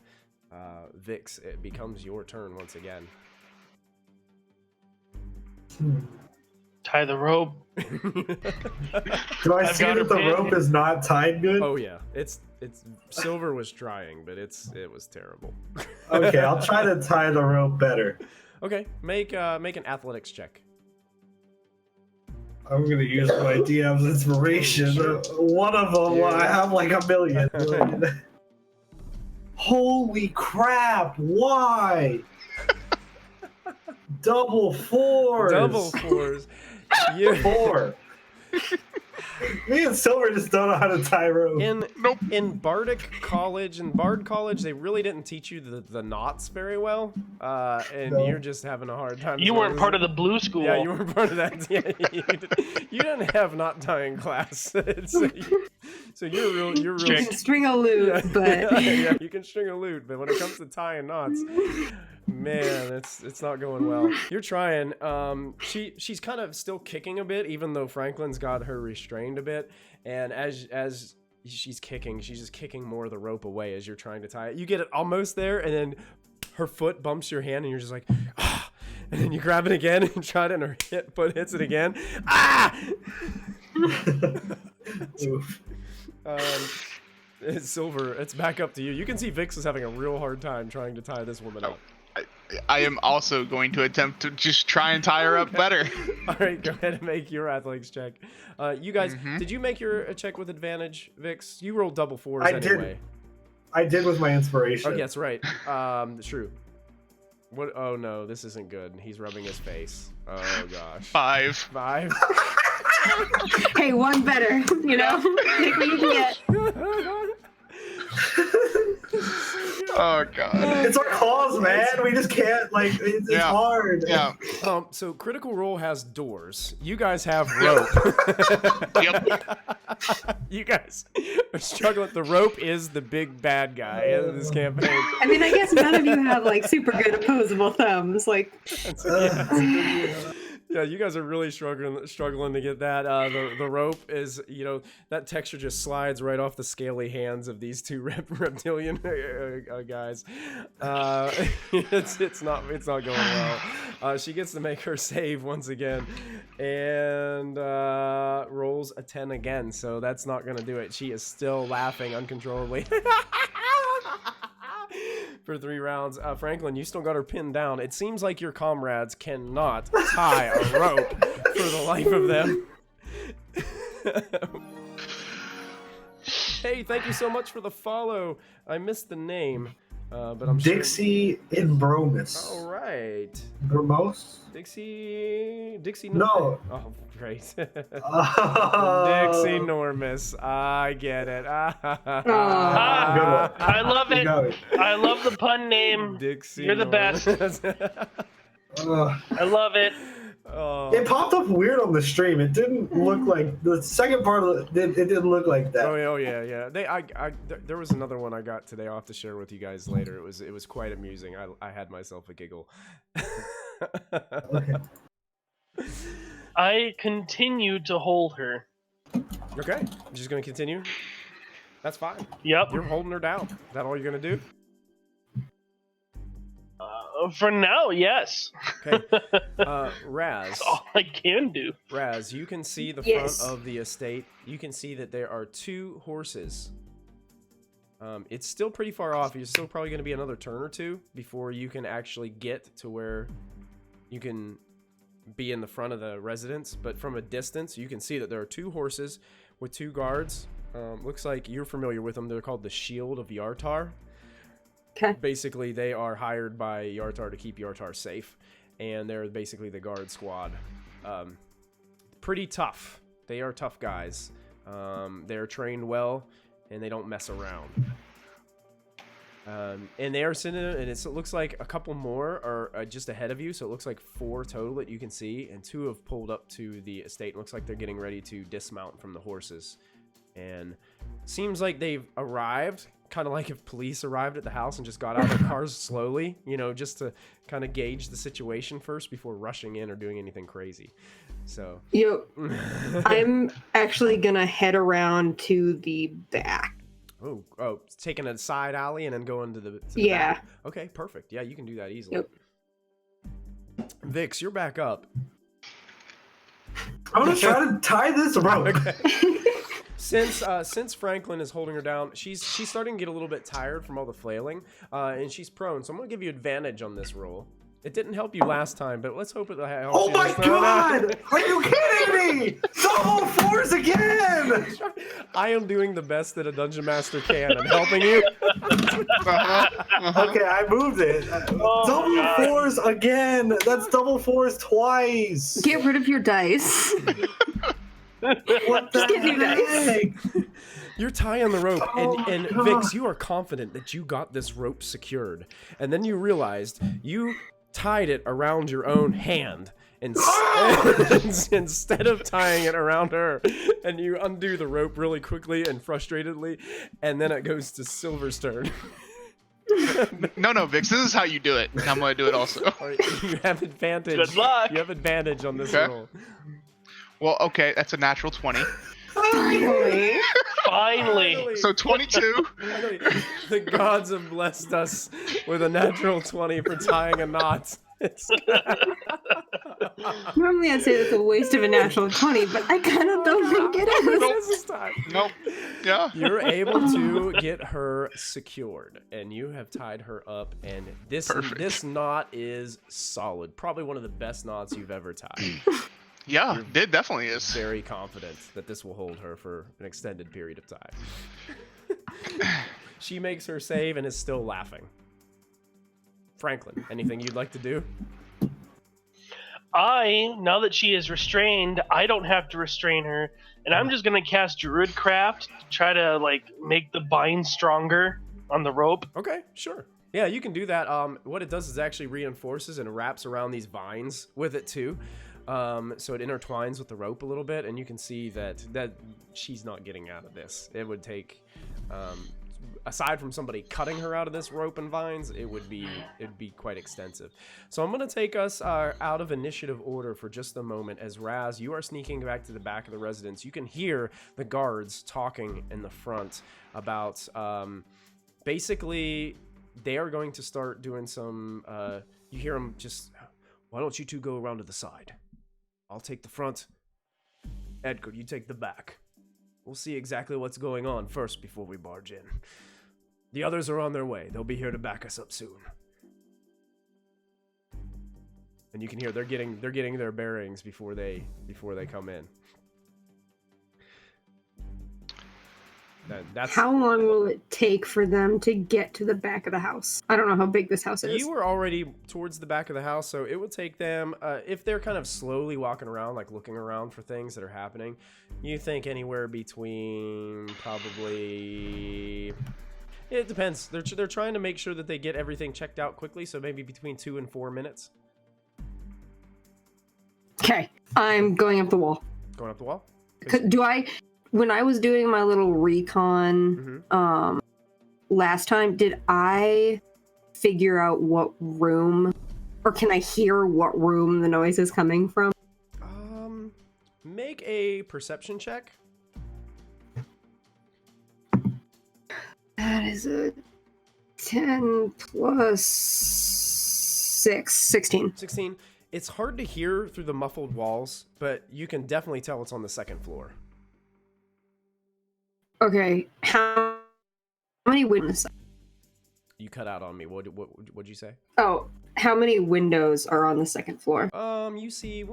Vix, it becomes your turn once again. Tie the rope. Do I I've see got that her the pinned. rope is not tied good? Oh yeah, it's Silver was trying, but it was terrible. Okay, I'll try to tie the rope better. Okay, make an athletics check. I'm gonna use my DM's inspiration. Sure. One of them, Yeah. I have like a million. Holy crap! Why? Double fours. Double 4s. You, 4. Me and Silver just don't know how to tie rope. in Bardic College and Bard College, they really didn't teach you the knots very well, and No. you're just having a hard time. You weren't part of the blue school. Yeah, you weren't part of that. Yeah, you didn't have knot tying class. So you're real. You can string a lute, Yeah, but yeah, you can string a lute, but when it comes to tying knots, man, it's not going well. You're trying. She's kind of still kicking a bit, even though Franklin's got her restrained a bit. And as she's kicking, she's just kicking more of the rope away as you're trying to tie it. You get it almost there, and then her foot bumps your hand, and you're just like, ah! And then you grab it again and try it, and her foot hits it again. Ah! Oof. Silver, it's back up to you. You can see Vix is having a real hard time trying to tie this woman up. I am also going to attempt to just try and tie her up better. All right, go ahead and make your athletics check. You guys, did you make your check with advantage, Vix? You rolled double 4s I anyway. I did with my inspiration. Oh, yes, right. True. What? Oh no, this isn't good. He's rubbing his face. Oh gosh. 5. 5. Hey, one better. You know, take what you can get. Oh god. It's our cause, man. We just can't, like, it's Yeah. hard. Yeah. So Critical Role has doors. You guys have rope. Yep. You guys are struggling. The rope is the big bad guy in this campaign. I mean, I guess none of you have like super good opposable thumbs. Like, Yeah, you guys are really struggling to get that. The rope is, that texture just slides right off the scaly hands of these two reptilian guys. It's not going well. She gets to make her save once again, and rolls a 10 again. So that's not gonna do it. She is still laughing uncontrollably. For 3 rounds. Franklin, you still got her pinned down. It seems like your comrades cannot tie a rope for the life of them. Hey, thank you so much for the follow. I missed the name, but I'm sure... Dixie in Bromus. All right. Bromos? Dixie... No. Oh, great. Oh. Dixie Normus. I get it. Good one. I love You it. got it. I love the pun name. Dixie You're the best. best. I love it. Oh. It popped up weird on the stream. It didn't look like the second part of it. It didn't look like that. Oh yeah. There was another one I got today. I'll have to share with you guys later. It was quite amusing. I had myself a giggle. Okay. I continue to hold her. Okay, just gonna continue. That's fine. Yep. You're holding her down. Is that all you're gonna do? For now, yes. Okay. Raz. That's all I can do. Raz, you can see the Yes. front of the estate. You can see that there are 2 horses. It's still pretty far off. You're still probably going to be another turn or 2 before you can actually get to where you can be in the front of the residence. But from a distance, you can see that there are 2 horses with 2 guards. Looks like you're familiar with them. They're called the Shield of Yartar. okay. Basically, they are hired by Yartar to keep Yartar safe, and they're basically the guard squad. Pretty tough. They are tough guys. They're trained well, and they don't mess around. And they are sitting, and it looks like a couple more are just ahead of you, so it looks like 4 total that you can see, and 2 have pulled up to the estate. It looks like they're getting ready to dismount from the horses. And seems like they've arrived, kind of like if police arrived at the house and just got out of their cars slowly, just to kind of gauge the situation first before rushing in or doing anything crazy. So I'm actually gonna head around to the back. oh, taking a side alley and then going to the Yeah. back. Okay, perfect. Yeah, you can do that easily. Yep. Vix, you're back up. I'm gonna try to tie this rope. Okay. Since Franklin is holding her down, she's starting to get a little bit tired from all the flailing, and she's prone. So I'm gonna give you advantage on this roll. It didn't help you last time, but let's hope it helps Oh you my this time. god! Are you kidding me? Double 4s again! I am doing the best that a dungeon master can. I'm helping you. Okay, I moved it. Double God. 4s again! That's double 4s twice! Get rid of your dice. What the Give me heck? You're tying the rope, Oh and my Vix, God. you are confident that you got this rope secured, and then you realized you tied it around your own hand. Instead of tying it around her, and you undo the rope really quickly and frustratedly, and then it goes to Silver's turn. No, Vix, this is how you do it. And I'm going to do it also. All right, you have advantage. Good luck. You have advantage on this Okay. roll. Well, okay, that's a natural 20. Finally. Finally. So 22. Finally, the gods have blessed us with a natural 20 for tying a knot. Normally I'd say it's a waste of a natural 20, but I kind of don't think it is. This time. Nope. Yeah. You're able to get her secured, and you have tied her up, and Perfect. this knot is solid. Probably one of the best knots you've ever tied. Yeah, it definitely is. Very confident that this will hold her for an extended period of time. She makes her save and is still laughing. Franklin, anything you'd like to do? Now that she is restrained, I don't have to restrain her, and I'm just gonna cast Druidcraft to try to like make the bind stronger on the rope. Okay, sure. Yeah, you can do that. What it does is actually reinforces and wraps around these vines with it too. So it intertwines with the rope a little bit, and you can see that she's not getting out of this. It would take, aside from somebody cutting her out of this rope and vines, it'd be quite extensive. So I'm gonna take us out of initiative order for just a moment. As Raz, you are sneaking back to the back of the residence. You can hear the guards talking in the front about basically they are going to start doing some. You hear them just. Why don't you two go around to the side? I'll take the front. Edgar, you take the back. We'll see exactly what's going on first before we barge in. The others are on their way. They'll be here to back us up soon. And you can hear they're getting their bearings before they come in. That's How long will it take for them to get to the back of the house? I don't know how big this house is. You were already towards the back of the house, so it would take them, if they're kind of slowly walking around, like looking around for things that are happening, you think anywhere between probably... It depends. They're trying to make sure that they get everything checked out quickly, so maybe between 2 and 4 minutes. Okay, I'm going up the wall. Going up the wall? When I was doing my little recon last time, did I figure out what room, or can I hear what room the noise is coming from? Make a perception check. That is a 10 plus 6, 16. 16. It's hard to hear through the muffled walls, but you can definitely tell it's on the second floor. Okay, how many windows? You cut out on me. What'd you say? Oh, how many windows are on the second floor? You see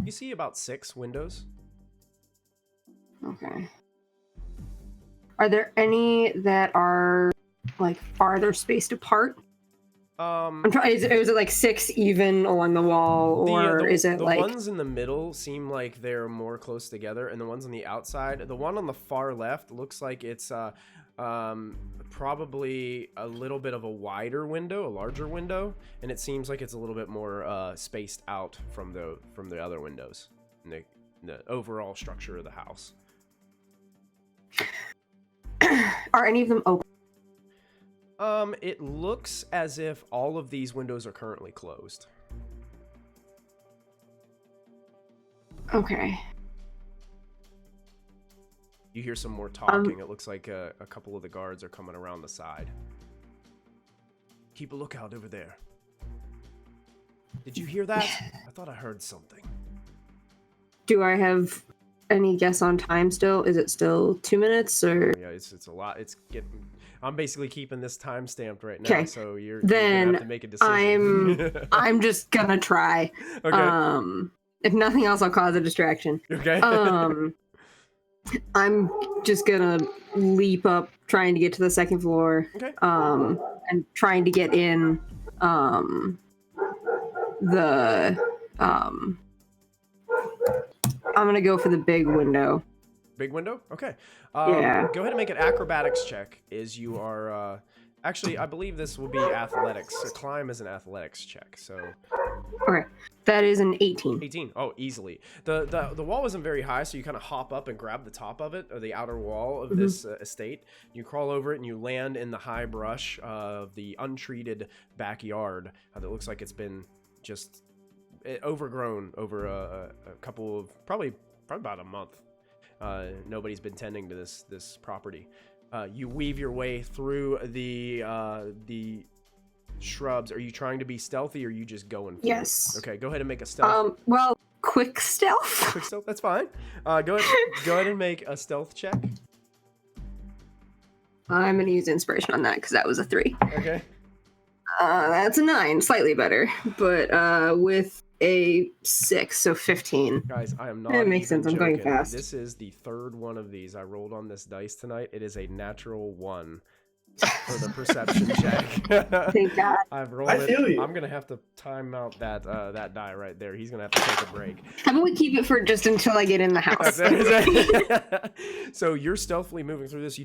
you see about 6 windows. Okay. Are there any that are like farther spaced apart? I'm trying. Is it like 6 even along the wall, or is it like the ones in the middle seem like they're more close together, and the ones on the outside, the one on the far left looks like it's probably a little bit of a wider window, a larger window, and it seems like it's a little bit more spaced out from the other windows in the overall structure of the house. Are any of them open? It looks as if all of these windows are currently closed. Okay. You hear some more talking. It looks like a couple of the guards are coming around the side. Keep a lookout over there. Did you hear that? I thought I heard something. Do I have any guess on time still? Is it still 2 minutes or? Yeah, it's a lot. It's getting. I'm basically keeping this time stamped right now, so you're then gonna have to make a decision. I'm just gonna try. Okay. If nothing else, I'll cause a distraction. Okay. I'm just gonna leap up, trying to get to the second floor. Okay. And trying to get in I'm gonna go for the big window. Big window? Okay. Yeah. Go ahead and make an acrobatics check as you are... actually, I believe this will be athletics. So climb is an athletics check, so... Okay. That is an 18. 18. Oh, easily. The wall isn't very high, so you kind of hop up and grab the top of it, or the outer wall of this estate. You crawl over it, and you land in the high brush of the untreated backyard that looks like it's been just overgrown over a couple of... Probably about a month. Nobody's been tending to this property. You weave your way through the shrubs. Are you trying to be stealthy, or are you just going for Yes. it? Okay, go ahead and make a stealth. Well, quick stealth. Quick stealth, that's fine. Go ahead and make a stealth check. I'm gonna use inspiration on that because that was a 3. Okay. That's a 9, slightly better, but with a 6, so 15. Guys, I am not. It makes sense. I'm going joking. fast. This is the third one of these I rolled on this dice tonight. It is a natural 1 for the perception check. Thank God. I've rolled I it. feel you. I'm gonna have to time out that that die right there. He's gonna have to take a break. How about we keep it for just until I get in the house? So you're stealthily moving through this.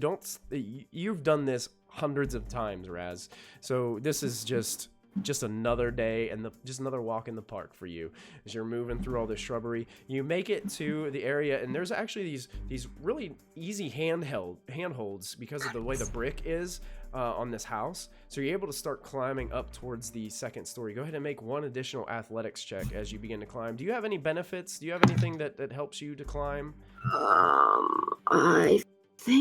You've done this hundreds of times, Raz. So this is just another day and just another walk in the park for you as you're moving through all this shrubbery. You make it to the area, and there's actually these really easy handholds because of the way the brick is on this house. So you're able to start climbing up towards the second story. Go ahead and make one additional athletics check as you begin to climb. Do you have any benefits? Do you have anything that helps you to climb? I think.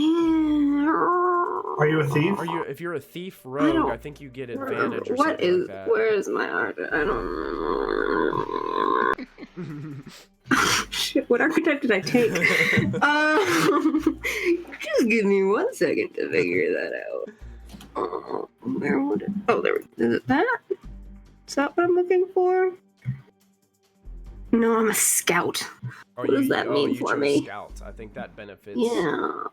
Are you a thief? If you're a thief rogue, I think you get advantage or What something is? like that. Where is my art? I don't remember. Shit, what archetype did I take? Just give me 1 second to figure that out. Where would it? Oh, there. Is it that? Is that what I'm looking for? No, I'm a scout. What does that mean for me? Scout. I think that benefits Yeah.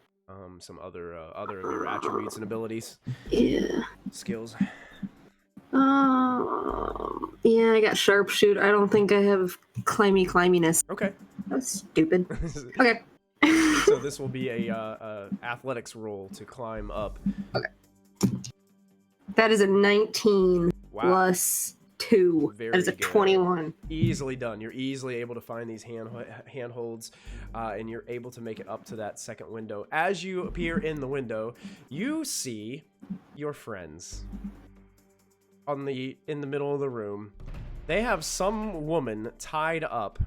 some other of your attributes and abilities, Yeah. skills. Yeah, I got sharpshoot. I don't think I have climbiness. Okay. That's stupid. Okay. So this will be a athletics roll to climb up. That is a 19 Wow. plus 2. Very That is a good. 21. Easily done. You're easily able to find these handholds, and you're able to make it up to that second window. As you appear in the window, you see your friends in the middle of the room. They have some woman tied up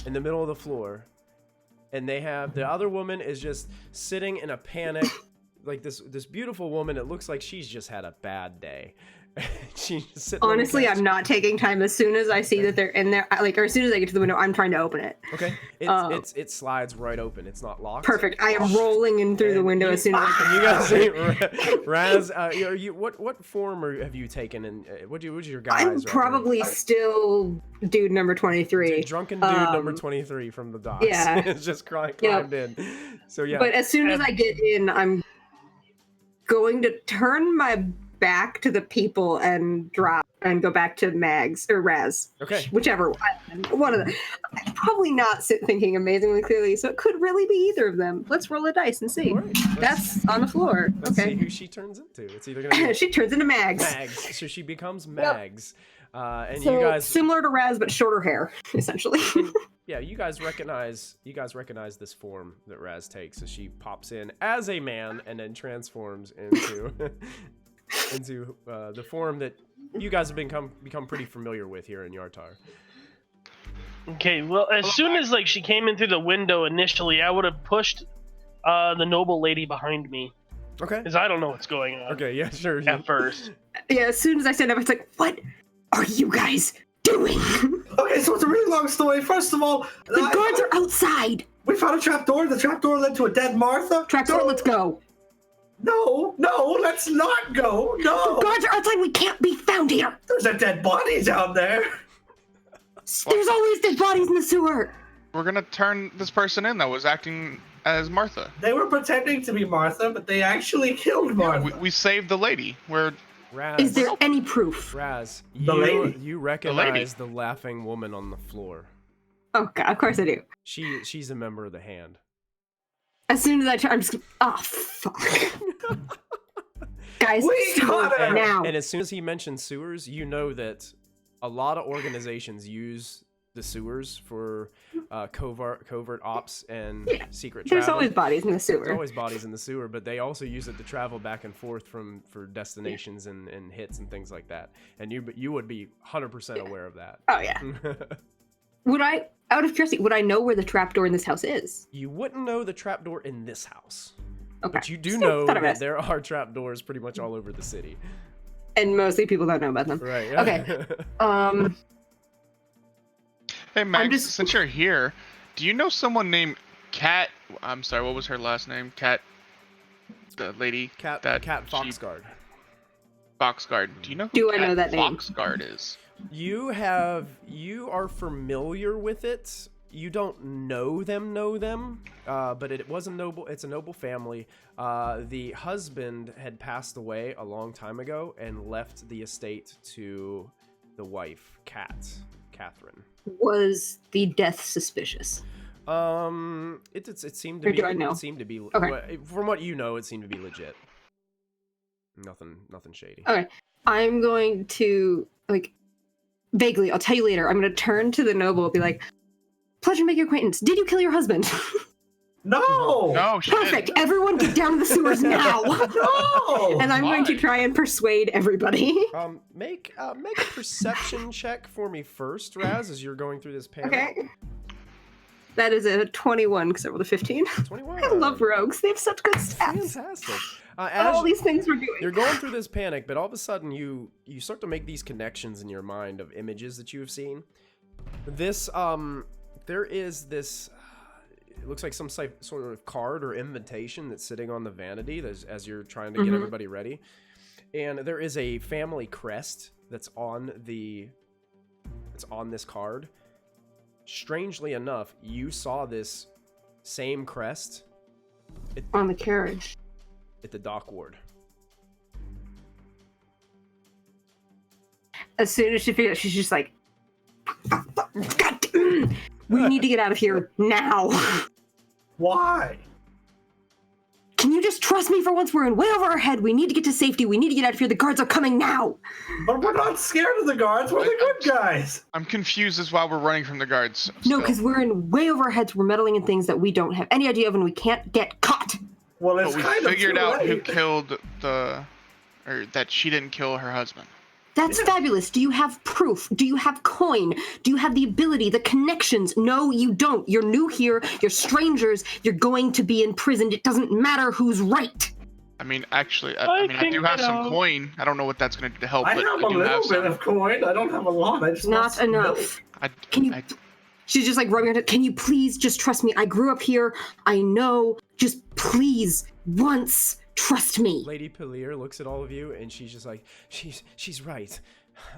in the middle of the floor, and the other woman is just sitting in a panic, like this beautiful woman. It looks like she's just had a bad day. She's sitting on the Honestly, couch. I'm not taking time. As soon as I see that they're in there, or as soon as I get to the window, I'm trying to open it. Okay, it slides right open. It's not locked. Perfect. I am rolling in through the window as soon as I You guys see Raz, what form have you taken, and what's your guys? I'm probably still dude number 23. drunken dude number 23 from the docks. Yeah. It's just climbed in. So yeah. But as soon as I get in, I'm going to turn my back to the people and drop and go back to Mags or Raz. Okay. Whichever one of them. I'm probably not thinking amazingly clearly, so it could really be either of them. Let's roll a dice and see. All right, That's on the floor. Let's see Okay. who she turns into. It's either gonna be She turns into Mags. Mags. So she becomes Mags. And So you guys similar to Raz, but shorter hair, essentially. yeah, you guys recognize this form that Raz takes as she pops in as a man and then transforms into into the form that you guys have become pretty familiar with here in Yartar. Okay, well, as soon as she came in through the window initially, I would have pushed the noble lady behind me, Okay. because I don't know what's going on Okay, yeah, sure. at first. Yeah, as soon as I stand up, it's like, what are you guys doing? Okay, so it's a really long story. First of all, The guards are outside. we found a trapdoor. The trapdoor led to a dead Martha. Trapdoor, So- let's go. No, let's not go. No. The guards are outside. We can't be found here. There's a dead body down there. There's always dead bodies in the sewer. We're gonna turn this person in that was acting as Martha. They were pretending to be Martha, but they actually killed Martha. We saved the lady. Raz, Is there any proof? Raz, The lady. you recognize the laughing woman on the floor. Oh, God, of course I do. She's a member of the Hand. As soon as I turn, I'm just oh, fuck. Guys, We got her! now. And as soon as he mentions sewers, you know that a lot of organizations use the sewers for covert ops and secret There's travel. always bodies in the There's sewer. always bodies in the sewer, but they also use it to travel back and forth for destinations and hits and things like that. And you would be 100% aware of that. Oh, yeah. Would I, out of curiosity, would I know where the trapdoor in this house is? You wouldn't know the trapdoor in this house, Okay. but you do Still know thought of that it. there are trapdoors pretty much all over the city. And mostly people don't know about them. Right. Okay. Hey Max, just- since you're here, do you know someone named Cat? I'm sorry, what was her last name? Cat, the lady. Cat that Foxguard. Foxguard. Do you know who Do I Cat know that name? Foxguard is? You are familiar with it. you don't know them, but it's a noble family. The husband had passed away a long time ago and left the estate to the wife, Catherine. Was the death suspicious? It seemed to Or be. do I know? It seemed to be. Okay. From what you know, it seemed to be legit. Nothing shady. Okay. I'm going to, like, vaguely, I'll tell you later. I'm going to turn to the noble and be like, pleasure to make your acquaintance. Did you kill your husband? No! No, she Perfect. didn't. Everyone get down to the sewers now. No! And I'm going to try and persuade everybody. Make a perception check for me first, Raz, as you're going through this panel. Okay. That is a 21 because I rolled a 15. 21. I love rogues. They have such good stats. Fantastic. All these things we're doing. You're going through this panic, but all of a sudden you start to make these connections in your mind of images that you have seen. This there is this. It looks like some sort of card or invitation that's sitting on the vanity as you're trying to get everybody ready, and there is a family crest that's on this card. Strangely enough, you saw this same crest On the carriage. at the dock ward. As soon as she figures, she's just like, God, we need to get out of here now. Why? Can you just trust me for once? We're in way over our head. We need to get to safety. We need to get out of here. The guards are coming now. But we're not scared of the guards. We're the good guys. I'm confused as why we're running from the guards. No, still. because we're in way over our heads. We're meddling in things that we don't have any idea of, and we can't get caught. Well, But it's we kind of figured too out who late. killed or that she didn't kill her husband. That's fabulous. Do you have proof? Do you have coin? Do you have the ability, the connections? No, you don't. You're new here. You're strangers. You're going to be imprisoned. It doesn't matter who's right. I mean, actually, I I can do have get some out. coin. I don't know what that's going to do to help, I but have I a do little have bit some. of coin. I don't have a lot. I just want Not some enough. milk. Can you? She's just like rubbing her head. Can you please just trust me? I grew up here. I know. Just please, once, trust me. Lady Pelier looks at all of you and she's just like, she's right.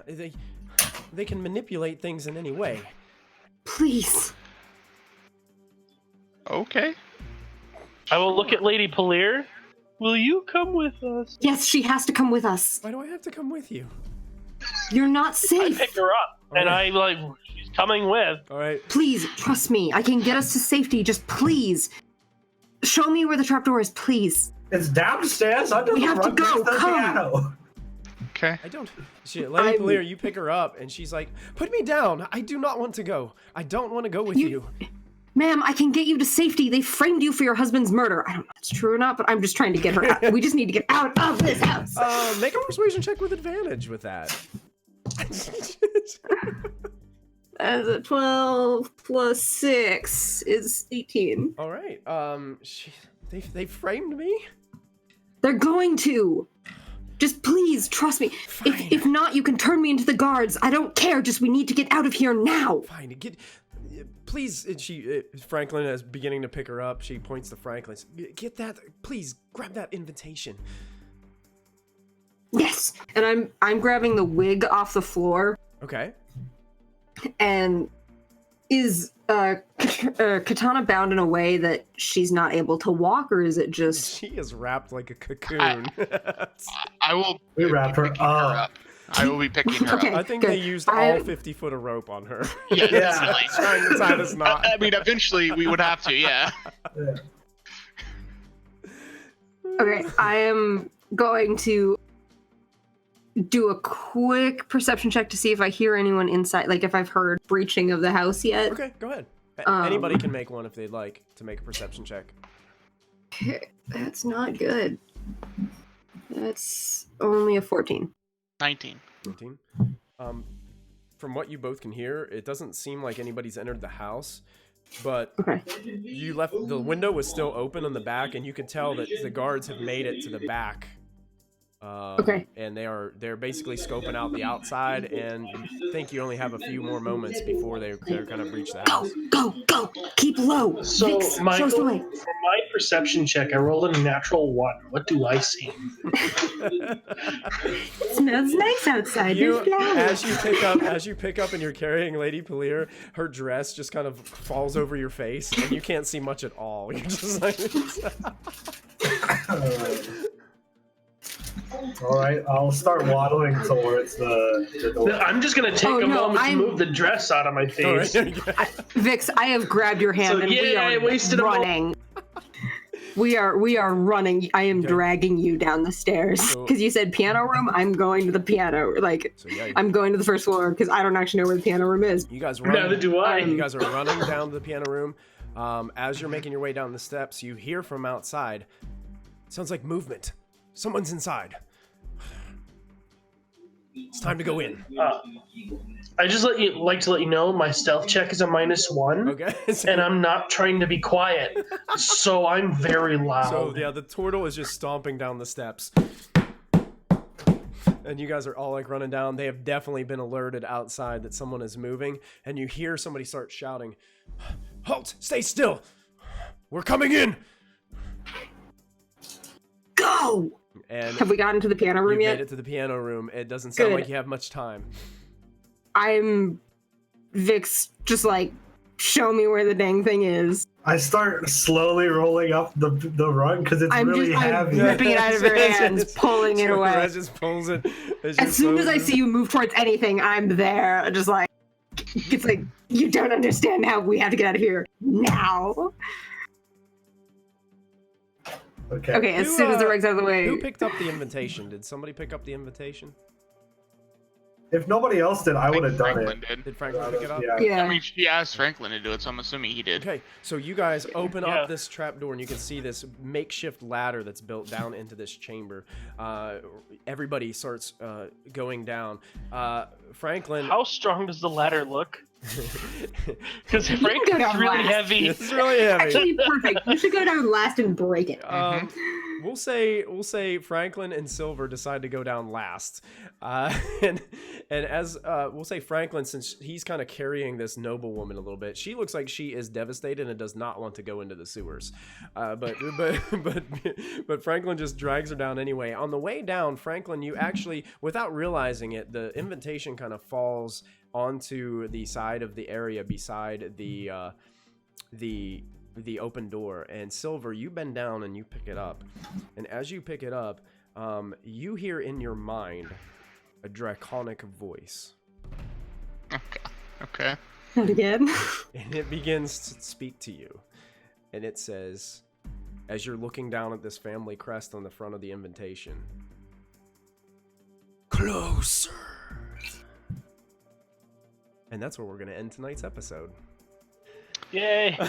They can manipulate things in any way. Please. Okay. I will look at Lady Pelier. Will you come with us? Yes, she has to come with us. Why do I have to come with you? You're not I safe. pick her up, and I like she's coming with. All right. Please, trust me. I can get us to safety. Just please. Show me where the trapdoor is, please. It's downstairs under We the have to rug go, next to the come. piano. Okay. I don't. Lady I'm- Pelier, you pick her up and she's like, put me down. I do not want to go. I don't want to go with you. Ma'am, I can get you to safety. They framed you for your husband's murder. I don't know if it's true or not, but I'm just trying to get her out. We just need to get out of this house. Make a persuasion check with advantage with that. As a 12 plus 6 is 18. All right. They framed me. They're going to. Just please trust me. Fine. If not, you can turn me into the guards. I don't care. Just we need to get out of here now. Fine. Please. And Franklin is beginning to pick her up. She points to Franklin. Get that. Please grab that invitation. Yes. And I'm grabbing the wig off the floor. Okay. And is Katana bound in a way that she's not able to walk, or is it just... She is wrapped like a cocoon. I will. We wrapped her be picking up. I will be picking her Okay. up. I think good. they used I- all 50 foot of rope on her. Yeah. Yeah. Easily. Trying to tie this knot. I mean, eventually we would have to. Yeah. Yeah. Okay, I am going to do a quick perception check to see if I hear anyone inside, like if I've heard breaching of the house yet. Okay, go ahead. Um, Anybody can make one if they'd like to make a perception check. That's not good. That's only a 14. 19. 19. From what you both can hear, it doesn't seem like anybody's entered the house, but Okay. you left the window was still open on the back, and you could tell that the guards have made it to the back. Okay. And they're basically scoping out the outside, and you think you only have a few more moments before they're gonna breach the house. Go! Keep low! So, Vix, show us Michael, the way. from my perception check. I rolled a natural 1. What do I see? It smells nice outside. There's flowers. as you pick up and you're carrying Lady Pelir, her dress just kind of falls over your face and you can't see much at all. You're just like All right, I'll start waddling towards the door. I'm just gonna take a moment to move the dress out of my face. Vix, I have grabbed your hand So, and yeah, I we wasted are a running. We are running. I am dragging you down the stairs because you said piano room. I'm going to the piano. I'm going to the first floor because I don't actually know where the piano room is. You guys run. Neither do I. You guys are running down to the piano room. As you're making your way down the steps, you hear from outside. Sounds like movement. Someone's inside. It's time to go in. I just like to let you know my stealth check is a -1. Okay. And I'm not trying to be quiet, so I'm very loud. So yeah, the turtle is just stomping down the steps. And you guys are all like running down. They have definitely been alerted outside that someone is moving. And you hear somebody start shouting, "Halt! Stay still! We're coming in!" Go! And have we gotten to the piano room you yet? made it to the piano room. It doesn't sound like you have much time. I'm Vix, just like, show me where the dang thing is. I start slowly rolling up the rug because it's really heavy. I'm ripping it out of your hands, pulling it away. Rez just pulls it. As soon as I see you move towards anything, I'm there. Just like, it's like, you don't understand how we have to get out of here now. Okay, as soon as the rug's out of the way. Who picked up the invitation? Did somebody pick up the invitation? If nobody else did, I would have done Franklin it. Did Franklin pick it up? Yeah. I mean, she asked Franklin to do it, so I'm assuming he did. Okay, so you guys open up this trapdoor and you can see this makeshift ladder that's built down into this chamber. Everybody starts going down. Franklin... How strong does the ladder look? Because Franklin's really heavy. It's really heavy. Actually, perfect. You should go down last and break it. We'll say Franklin and Silver decide to go down last, and as we'll say Franklin, since he's kind of carrying this noble woman a little bit, she looks like she is devastated and does not want to go into the sewers, but Franklin just drags her down anyway. On the way down, Franklin, you actually, without realizing it, the invitation kind of falls onto the side of the area beside the open door, and Silver, you bend down and you pick it up, and as you pick it up, you hear in your mind a draconic voice. Okay. Not again. And it begins to speak to you, and it says, as you're looking down at this family crest on the front of the invitation, "Closer." And that's where we're going to end tonight's episode. Yay! Yay!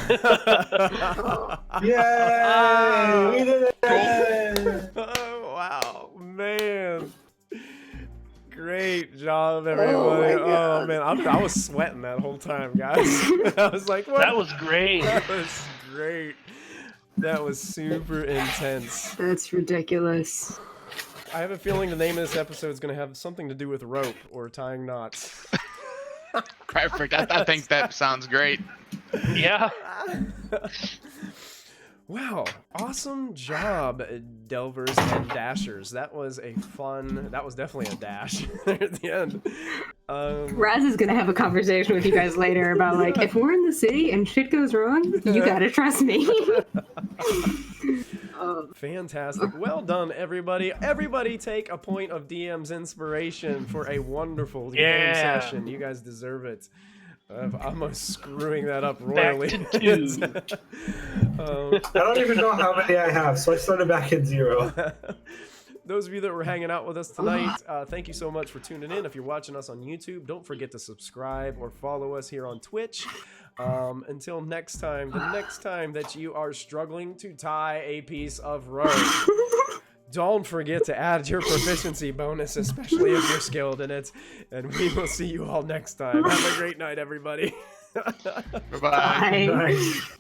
We did it! Oh, wow, man. Great job, everybody. Oh man, I was sweating that whole time, guys. I was like, what? That was great. That was great. That was super intense. That's ridiculous. I have a feeling the name of this episode is going to have something to do with rope or tying knots. Perfect. I think that sounds great. Yeah. Wow, awesome job, delvers and dashers. That was definitely a dash at the end. Raz is gonna have a conversation with you guys later about like, if we're in the city and shit goes wrong, you gotta trust me. Fantastic. Well done, everybody. Everybody take a point of DM's inspiration for a wonderful game session. You guys deserve it. I'm almost screwing that up royally. Back to 2. I don't even know how many I have, so I started back at 0. Those of you that were hanging out with us tonight, thank you so much for tuning in. If you're watching us on YouTube, don't forget to subscribe or follow us here on Twitch. Until next time, the next time that you are struggling to tie a piece of rope, don't forget to add your proficiency bonus, especially if you're skilled in it. And we will see you all next time. Have a great night, everybody. Bye-bye. Bye. Nice.